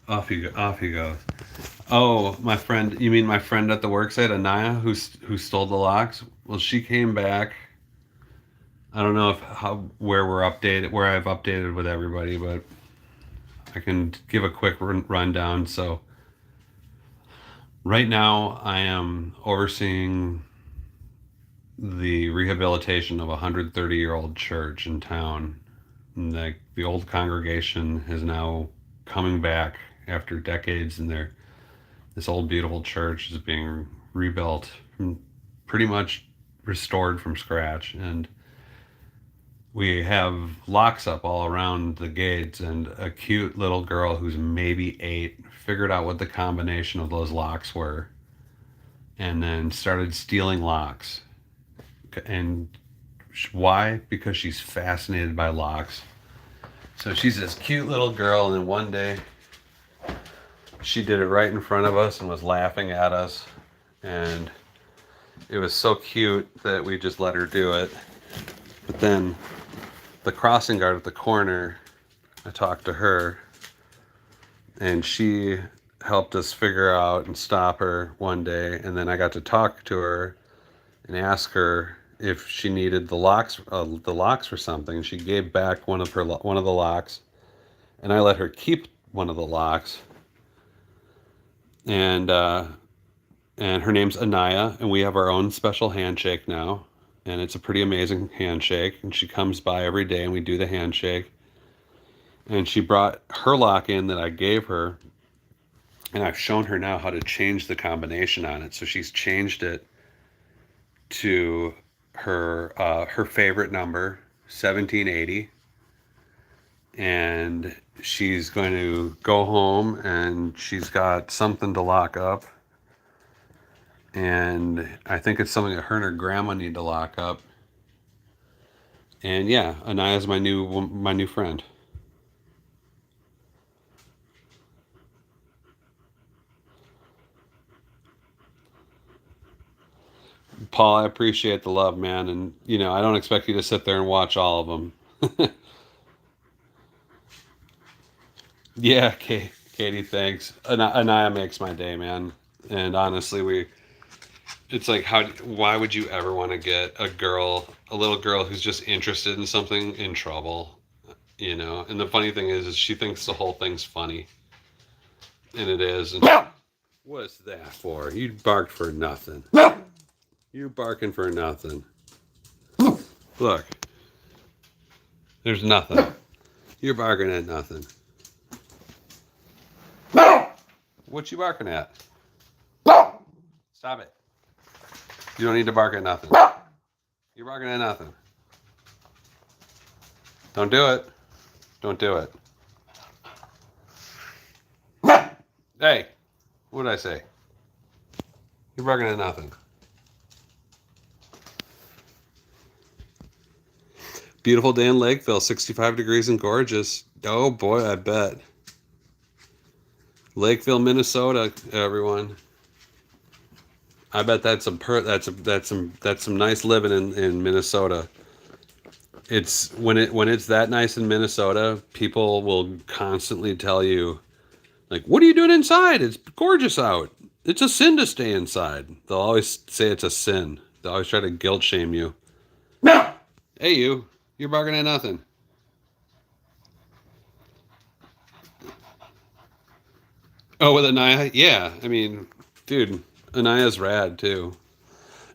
Off he goes. Oh, my friend. You mean my friend at the worksite, Anaya, who stole the locks? Well, she came back. I don't know where I've updated with everybody, but I can give a quick rundown. So right now, I am overseeing the rehabilitation of a 130-year-old church in town. And the old congregation is now coming back after decades, and this old beautiful church is being rebuilt, pretty much restored from scratch. And we have locks up all around the gates, and a cute little girl who's maybe 8 figured out what the combination of those locks were, and then started stealing locks. And why? Because she's fascinated by locks. So she's this cute little girl, and then one day she did it right in front of us and was laughing at us, and it was so cute that we just let her do it. But then the crossing guard at the corner, I talked to her, and she helped us figure out and stop her one day. And then I got to talk to her and ask her if she needed the locks for something. She gave back one of the locks, and I let her keep one of the locks. And her name's Anaya, and we have our own special handshake now, and it's a pretty amazing handshake. And she comes by every day, and we do the handshake. And she brought her lock in that I gave her, and I've shown her now how to change the combination on it. So she's changed it to her favorite number, 1780, and she's going to go home, and she's got something to lock up, and I think it's something that her and her grandma need to lock up. And yeah, Anaya's my new friend. Paul, I appreciate the love, man, and I don't expect you to sit there and watch all of them. Yeah, Katie, thanks. Anaya makes my day, man. And honestly, it's like, why would you ever want to get a little girl who's just interested in something in trouble? And the funny thing is she thinks the whole thing's funny. And it is. And what's that for? You barked for nothing. You're barking for nothing. Look. There's nothing. You're barking at nothing. What you barking at? Stop it. You don't need to bark at nothing. You're barking at nothing. Don't do it. Don't do it. Hey, what did I say? You're barking at nothing. Beautiful day in Lakeville, 65 degrees and gorgeous. Oh boy, I bet. Lakeville, Minnesota, everyone. I bet that's some nice living in Minnesota. It's when it's that nice in Minnesota, people will constantly tell you, like, what are you doing inside? It's gorgeous out. It's a sin to stay inside. They'll always say it's a sin. They'll always try to guilt shame you. No. Hey, you're barking at nothing. Oh, with Anaya? Yeah. I mean, dude, Anaya's rad too.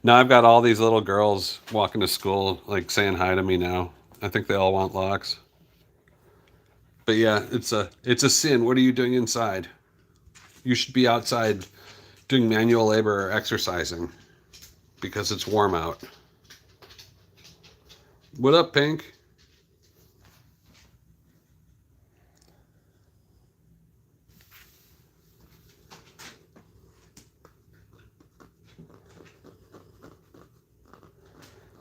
Now I've got all these little girls walking to school, like saying hi to me now. I think they all want locks. But yeah, it's a sin. What are you doing inside? You should be outside doing manual labor or exercising because it's warm out. What up, Pink?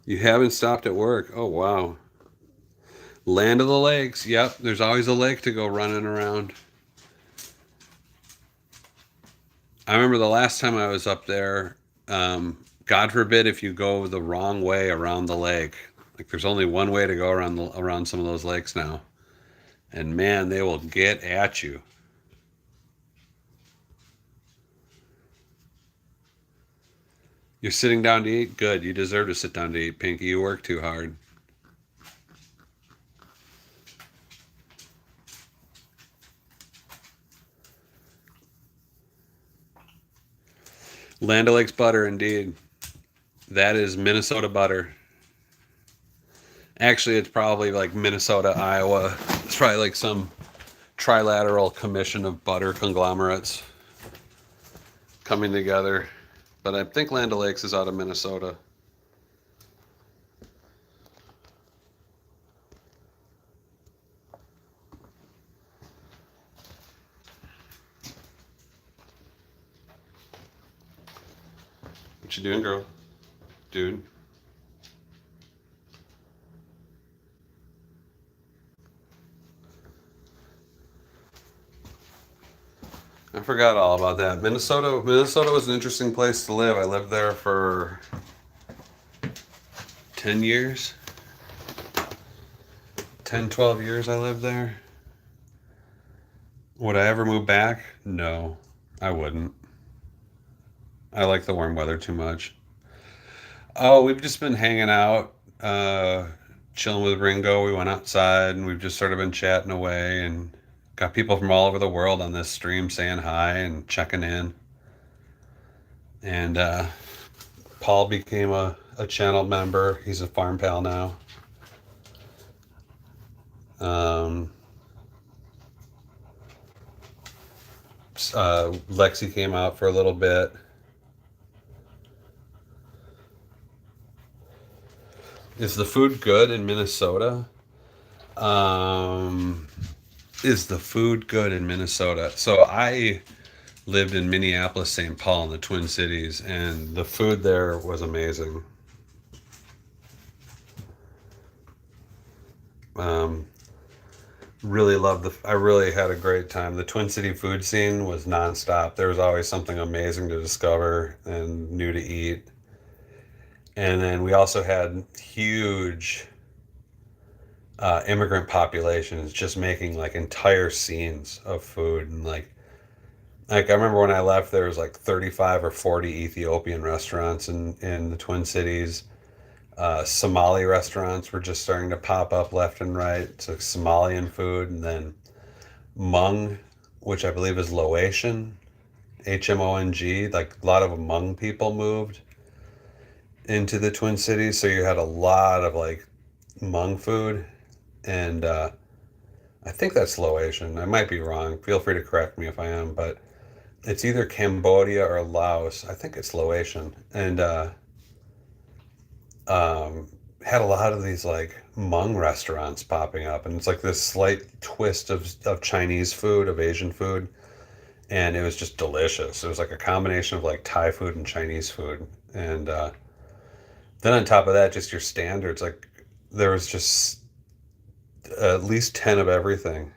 You haven't stopped at work. Oh, wow. Land of the lakes. Yep, there's always a lake to go running around. I remember the last time I was up there, God forbid if you go the wrong way around the lake. Like, there's only one way to go around some of those lakes now. And man, they will get at you. You're sitting down to eat? Good. You deserve to sit down to eat, Pinky. You work too hard. Land O'Lakes butter, indeed. That is Minnesota butter. Actually, it's probably like Minnesota, Iowa. It's probably like some trilateral commission of butter conglomerates coming together. But I think Land O'Lakes is out of Minnesota. What you doing, girl? Dude. I forgot all about that. Minnesota was an interesting place to live. I lived there for 10 years. 10, 12 years I lived there. Would I ever move back? No, I wouldn't. I like the warm weather too much. Oh, we've just been hanging out, chilling with Ringo. We went outside and we've just sort of been chatting away and got people from all over the world on this stream saying hi and checking in. And Paul became a channel member. He's a farm pal now. Lexi came out for a little bit. Is the food good in Minnesota? Is the food good in Minnesota? So I lived in Minneapolis, St. Paul in the Twin Cities, and the food there was amazing. Really loved I really had a great time. The Twin City food scene was nonstop. There was always something amazing to discover and new to eat. And then we also had huge immigrant populations just making like entire scenes of food. And I remember when I left, there was like 35 or 40 Ethiopian restaurants in the Twin Cities. Somali restaurants were just starting to pop up left and right. So Somalian food, and then Hmong, which I believe is Laotian, Hmong. Like a lot of Hmong people moved into the Twin Cities, so you had a lot of like Hmong food, and I think that's Laotian. I might be wrong. Feel free to correct me if I am, but it's either Cambodia or Laos. I think it's Laotian, and had a lot of these like Hmong restaurants popping up, and it's like this slight twist of Chinese food, of Asian food, and it was just delicious. It was like a combination of like Thai food and Chinese food, and then on top of that, just your standards. Like there was just at least 10 of everything.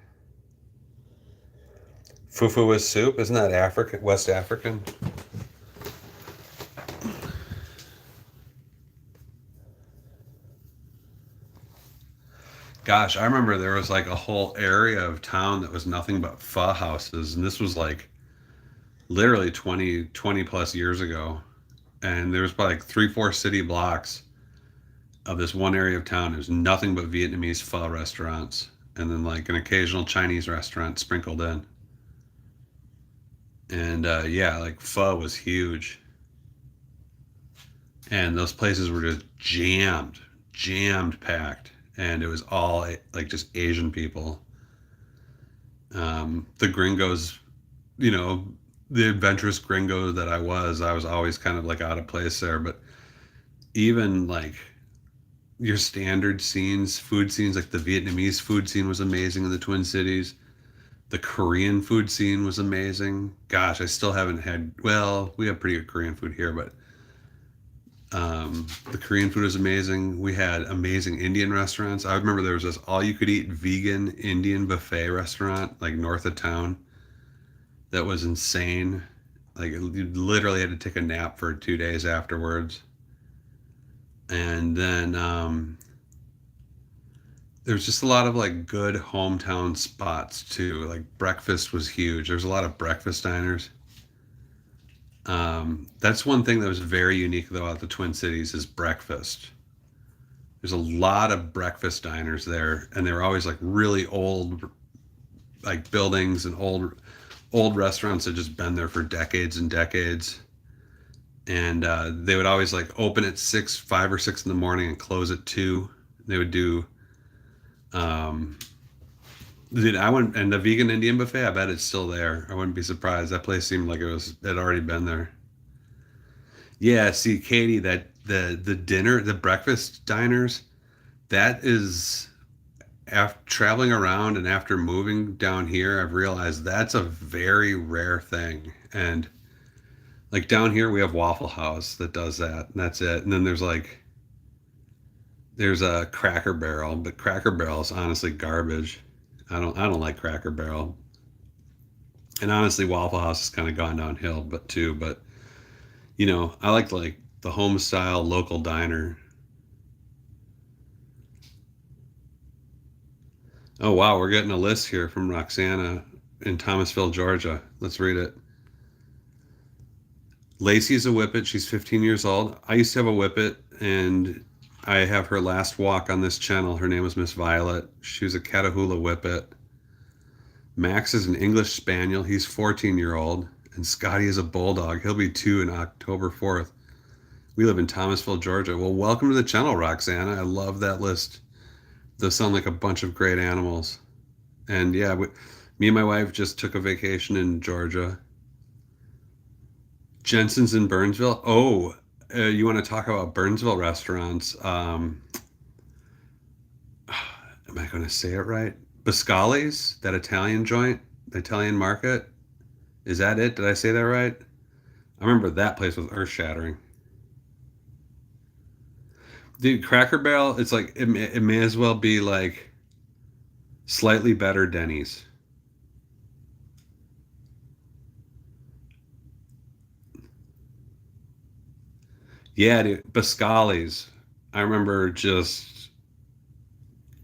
Fufu is soup. Isn't that African, West African? Gosh, I remember there was like a whole area of town that was nothing but pho houses. And this was like literally 20 plus years ago. And there was like 3, 4 city blocks of this one area of town. It was nothing but Vietnamese pho restaurants. And then like an occasional Chinese restaurant sprinkled in. And yeah, like pho was huge. And those places were just jammed packed. And it was all like just Asian people. The gringos, you know, the adventurous gringo that I was always kind of like out of place there. But even like your standard scenes, food scenes, like the Vietnamese food scene was amazing in the Twin Cities. The Korean food scene was amazing. Gosh, I still haven't had, well, we have pretty good Korean food here, but the Korean food was amazing. We had amazing Indian restaurants. I remember there was this all-you-could-eat vegan Indian buffet restaurant, like north of town, that was insane. Like you literally had to take a nap for 2 days afterwards. And then there's just a lot of like good hometown spots too. Like breakfast was huge. There's a lot of breakfast diners. That's one thing that was very unique though about the Twin Cities is breakfast. There's a lot of breakfast diners there, and they were always like really old, like buildings and old restaurants that just been there for decades and decades. And they would always like open at 5 or 6 in the morning and close at 2. They would do um, I went, and the vegan Indian buffet, I bet it's still there. I wouldn't be surprised. That place seemed like it had already been there. Yeah, see, Katie, that the dinner, the breakfast diners, that is, after traveling around and after moving down here, I've realized that's a very rare thing. And like down here, we have Waffle House that does that, and that's it. And then there's a Cracker Barrel, but Cracker Barrel is honestly garbage. I don't like Cracker Barrel. And honestly, Waffle House has kind of gone downhill, but I like the home style local diner. Oh wow, we're getting a list here from Roxana in Thomasville, Georgia. Let's read it. Lacey's a Whippet. She's 15 years old. I used to have a Whippet, and I have her last walk on this channel. Her name was Miss Violet. She was a Catahoula Whippet. Max is an English Spaniel. He's 14-year-old. And Scotty is a Bulldog. He'll be 2 in October 4th. We live in Thomasville, Georgia. Well, welcome to the channel, Roxana. I love that list. Those sound like a bunch of great animals. And yeah, me and my wife just took a vacation in Georgia. Jensen's in Burnsville. Oh, you want to talk about Burnsville restaurants? Am I going to say it right? Biscali's, that Italian joint, the Italian market. Is that it? Did I say that right? I remember that place was earth shattering. Dude, Cracker Barrel, it's like, it may as well be like slightly better Denny's. Yeah, dude, Biscali's. I remember just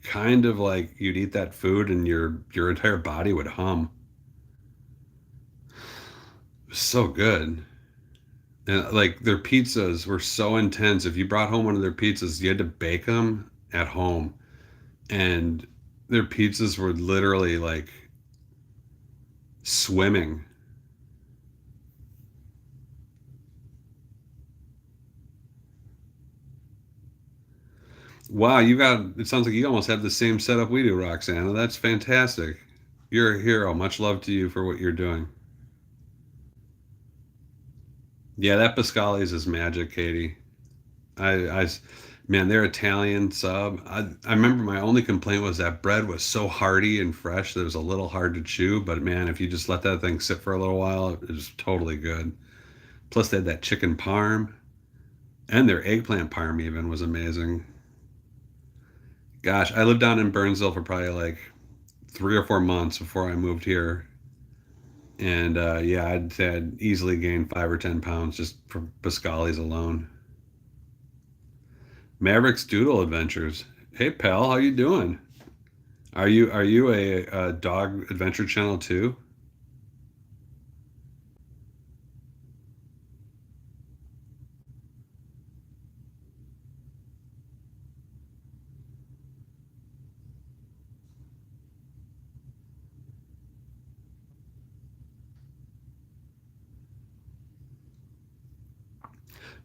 kind of like you'd eat that food and your entire body would hum. It was so good. And like their pizzas were so intense. If you brought home one of their pizzas, you had to bake them at home. And their pizzas were literally like swimming. Wow, it sounds like you almost have the same setup we do, Roxana. That's fantastic. You're a hero. Much love to you for what you're doing. Yeah, that Biscali's is magic, Katie. I, man, their Italian sub. I remember my only complaint was that bread was so hearty and fresh that it was a little hard to chew. But man, if you just let that thing sit for a little while, it was totally good. Plus, they had that chicken parm, and their eggplant parm even was amazing. Gosh, I lived down in Burnsville for probably like 3 or 4 months before I moved here. And yeah, I'd say I'd easily gained 5 or 10 pounds just from Biscali's alone. Maverick's Doodle Adventures. Hey pal, how you doing? Are you a dog adventure channel too?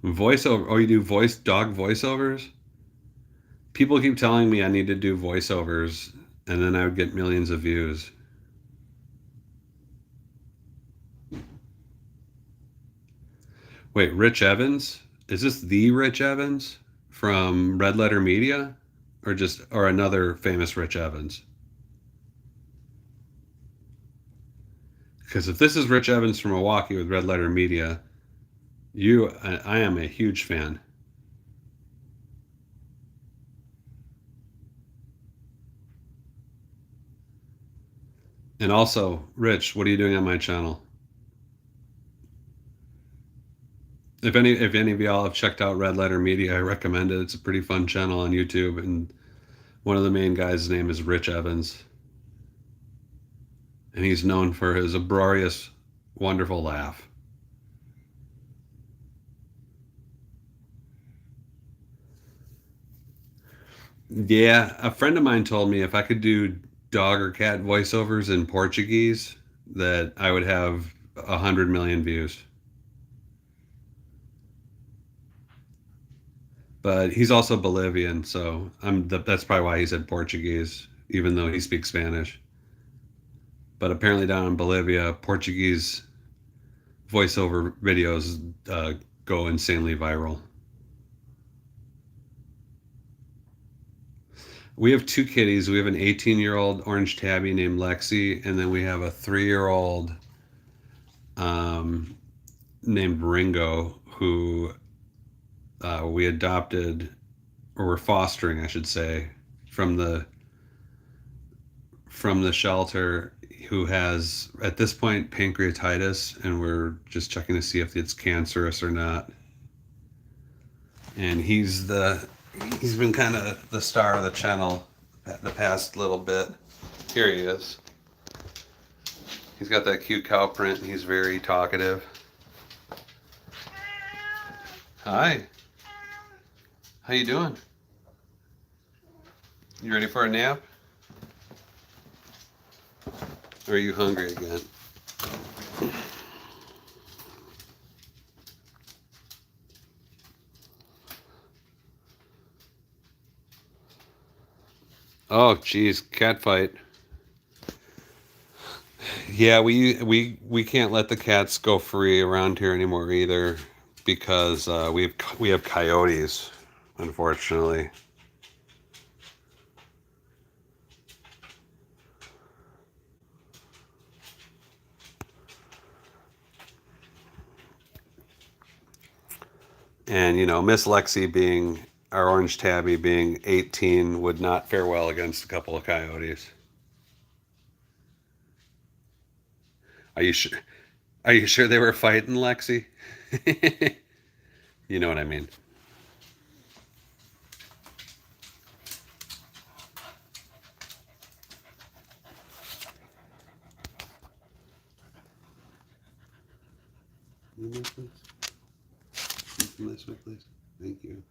Voiceover. Oh, you do dog voiceovers? People keep telling me I need to do voiceovers, and then I would get millions of views. Wait, Rich Evans? Is this the Rich Evans from Red Letter Media, or another famous Rich Evans? Because if this is Rich Evans from Milwaukee with Red Letter Media, I am a huge fan. And also, Rich, what are you doing on my channel? If any of y'all have checked out Red Letter Media, I recommend it. It's a pretty fun channel on YouTube, and one of the main guys' name is Rich Evans, and he's known for his uproarious, wonderful laugh. Yeah, a friend of mine told me if I could do dog or cat voiceovers in Portuguese, that I would have 100 million views. But he's also Bolivian, so that's probably why he said Portuguese, even though he speaks Spanish. But apparently down in Bolivia, Portuguese voiceover videos go insanely viral. We have two kitties. We have an 18-year-old orange tabby named Lexi, and then we have a 3-year-old um, named Ringo, who we adopted, or we're fostering, I should say, from the shelter, who has at this point pancreatitis, and we're just checking to see if it's cancerous or not. And he's been kind of the star of the channel the past little bit. Here he is. He's got that cute cow print, and he's very talkative. Hi. How you doing? You ready for a nap? Or are you hungry again? Oh, geez, cat fight. Yeah, we can't let the cats go free around here anymore either, because we have coyotes, unfortunately. And Miss Lexi, being our orange tabby, being 18, would not fare well against a couple of coyotes. Are you sure? Are you sure they were fighting, Lexi? You know what I mean. This way, please. Thank you.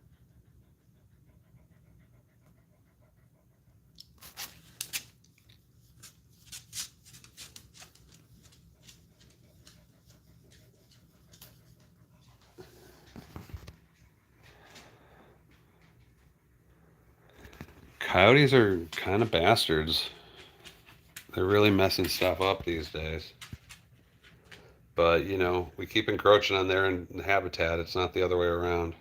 Coyotes are kind of bastards. They're really messing stuff up these days. But, we keep encroaching on their habitat. It's not the other way around.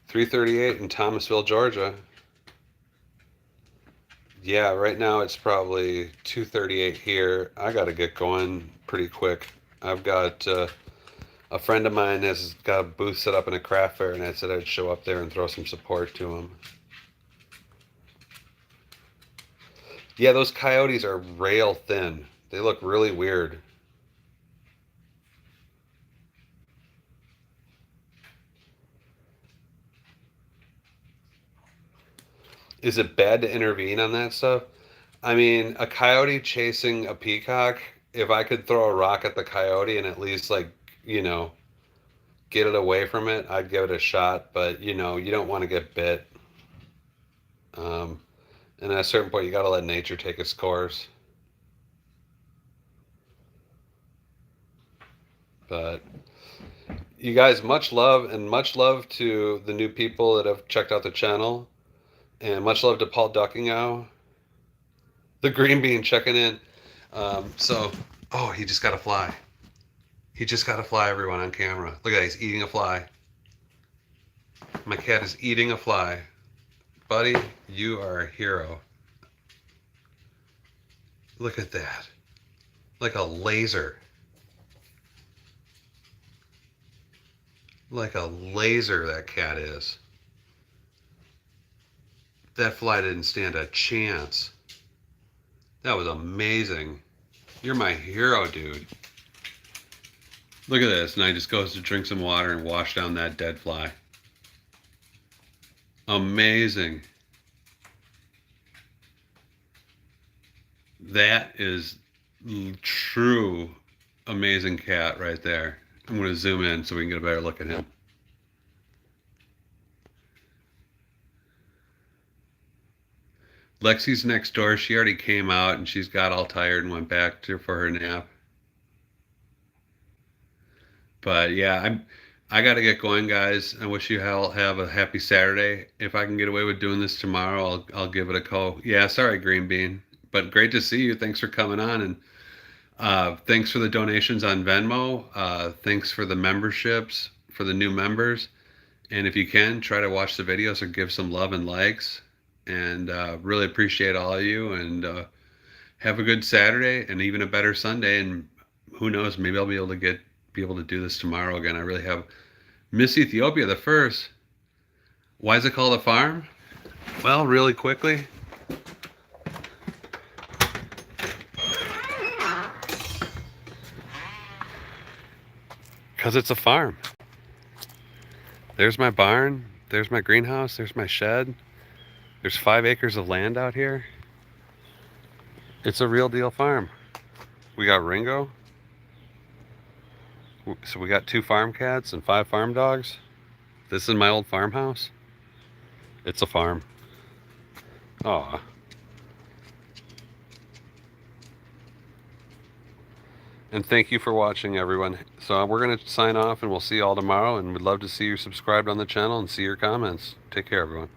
3:38 in Thomasville, Georgia. Yeah, right now it's probably 2:38 here. I got to get going pretty quick. I've got a friend of mine has got a booth set up in a craft fair, and I said I'd show up there and throw some support to him. Yeah, those coyotes are rail thin. They look really weird. Is it bad to intervene on that stuff? I mean, a coyote chasing a peacock, if I could throw a rock at the coyote and at least, like, you know, get it away from it, I'd give it a shot. But, you don't want to get bit. Um, and at a certain point, you got to let nature take its course. But you guys, much love, and much love to the new people that have checked out the channel. And much love to Paul Duckingow, the green bean, checking in. Oh, he just got a fly. He just got a fly, everyone, on camera. Look at that, he's eating a fly. My cat is eating a fly. Buddy, you are a hero. Look at that. Like a laser. Like a laser, that cat is. That fly didn't stand a chance. That was amazing. You're my hero, dude. Look at this. Now he just goes to drink some water and wash down that dead fly. Amazing. That is true amazing cat right there. I'm going to zoom in so we can get a better look at him. Lexi's next door. She already came out and she's got all tired and went back for her nap. But yeah, I got to get going, guys. I wish you all have a happy Saturday. If I can get away with doing this tomorrow, I'll give it a go. Yeah, sorry, Green Bean. But great to see you. Thanks for coming on, and thanks for the donations on Venmo. Thanks for the memberships for the new members. And if you can, try to watch the videos or give some love and likes. And really appreciate all of you. And have a good Saturday and even a better Sunday. And who knows, maybe I'll be able to do this tomorrow again. I really have Miss Ethiopia the first. Why is it called a farm? Well, really quickly. Because it's a farm. There's my barn. There's my greenhouse. There's my shed. There's 5 acres of land out here. It's a real deal farm. We got Ringo. So we got 2 farm cats and 5 farm dogs. This is my old farmhouse. It's a farm. Aw. And thank you for watching, everyone. So we're going to sign off and we'll see you all tomorrow. And we'd love to see you subscribed on the channel and see your comments. Take care, everyone.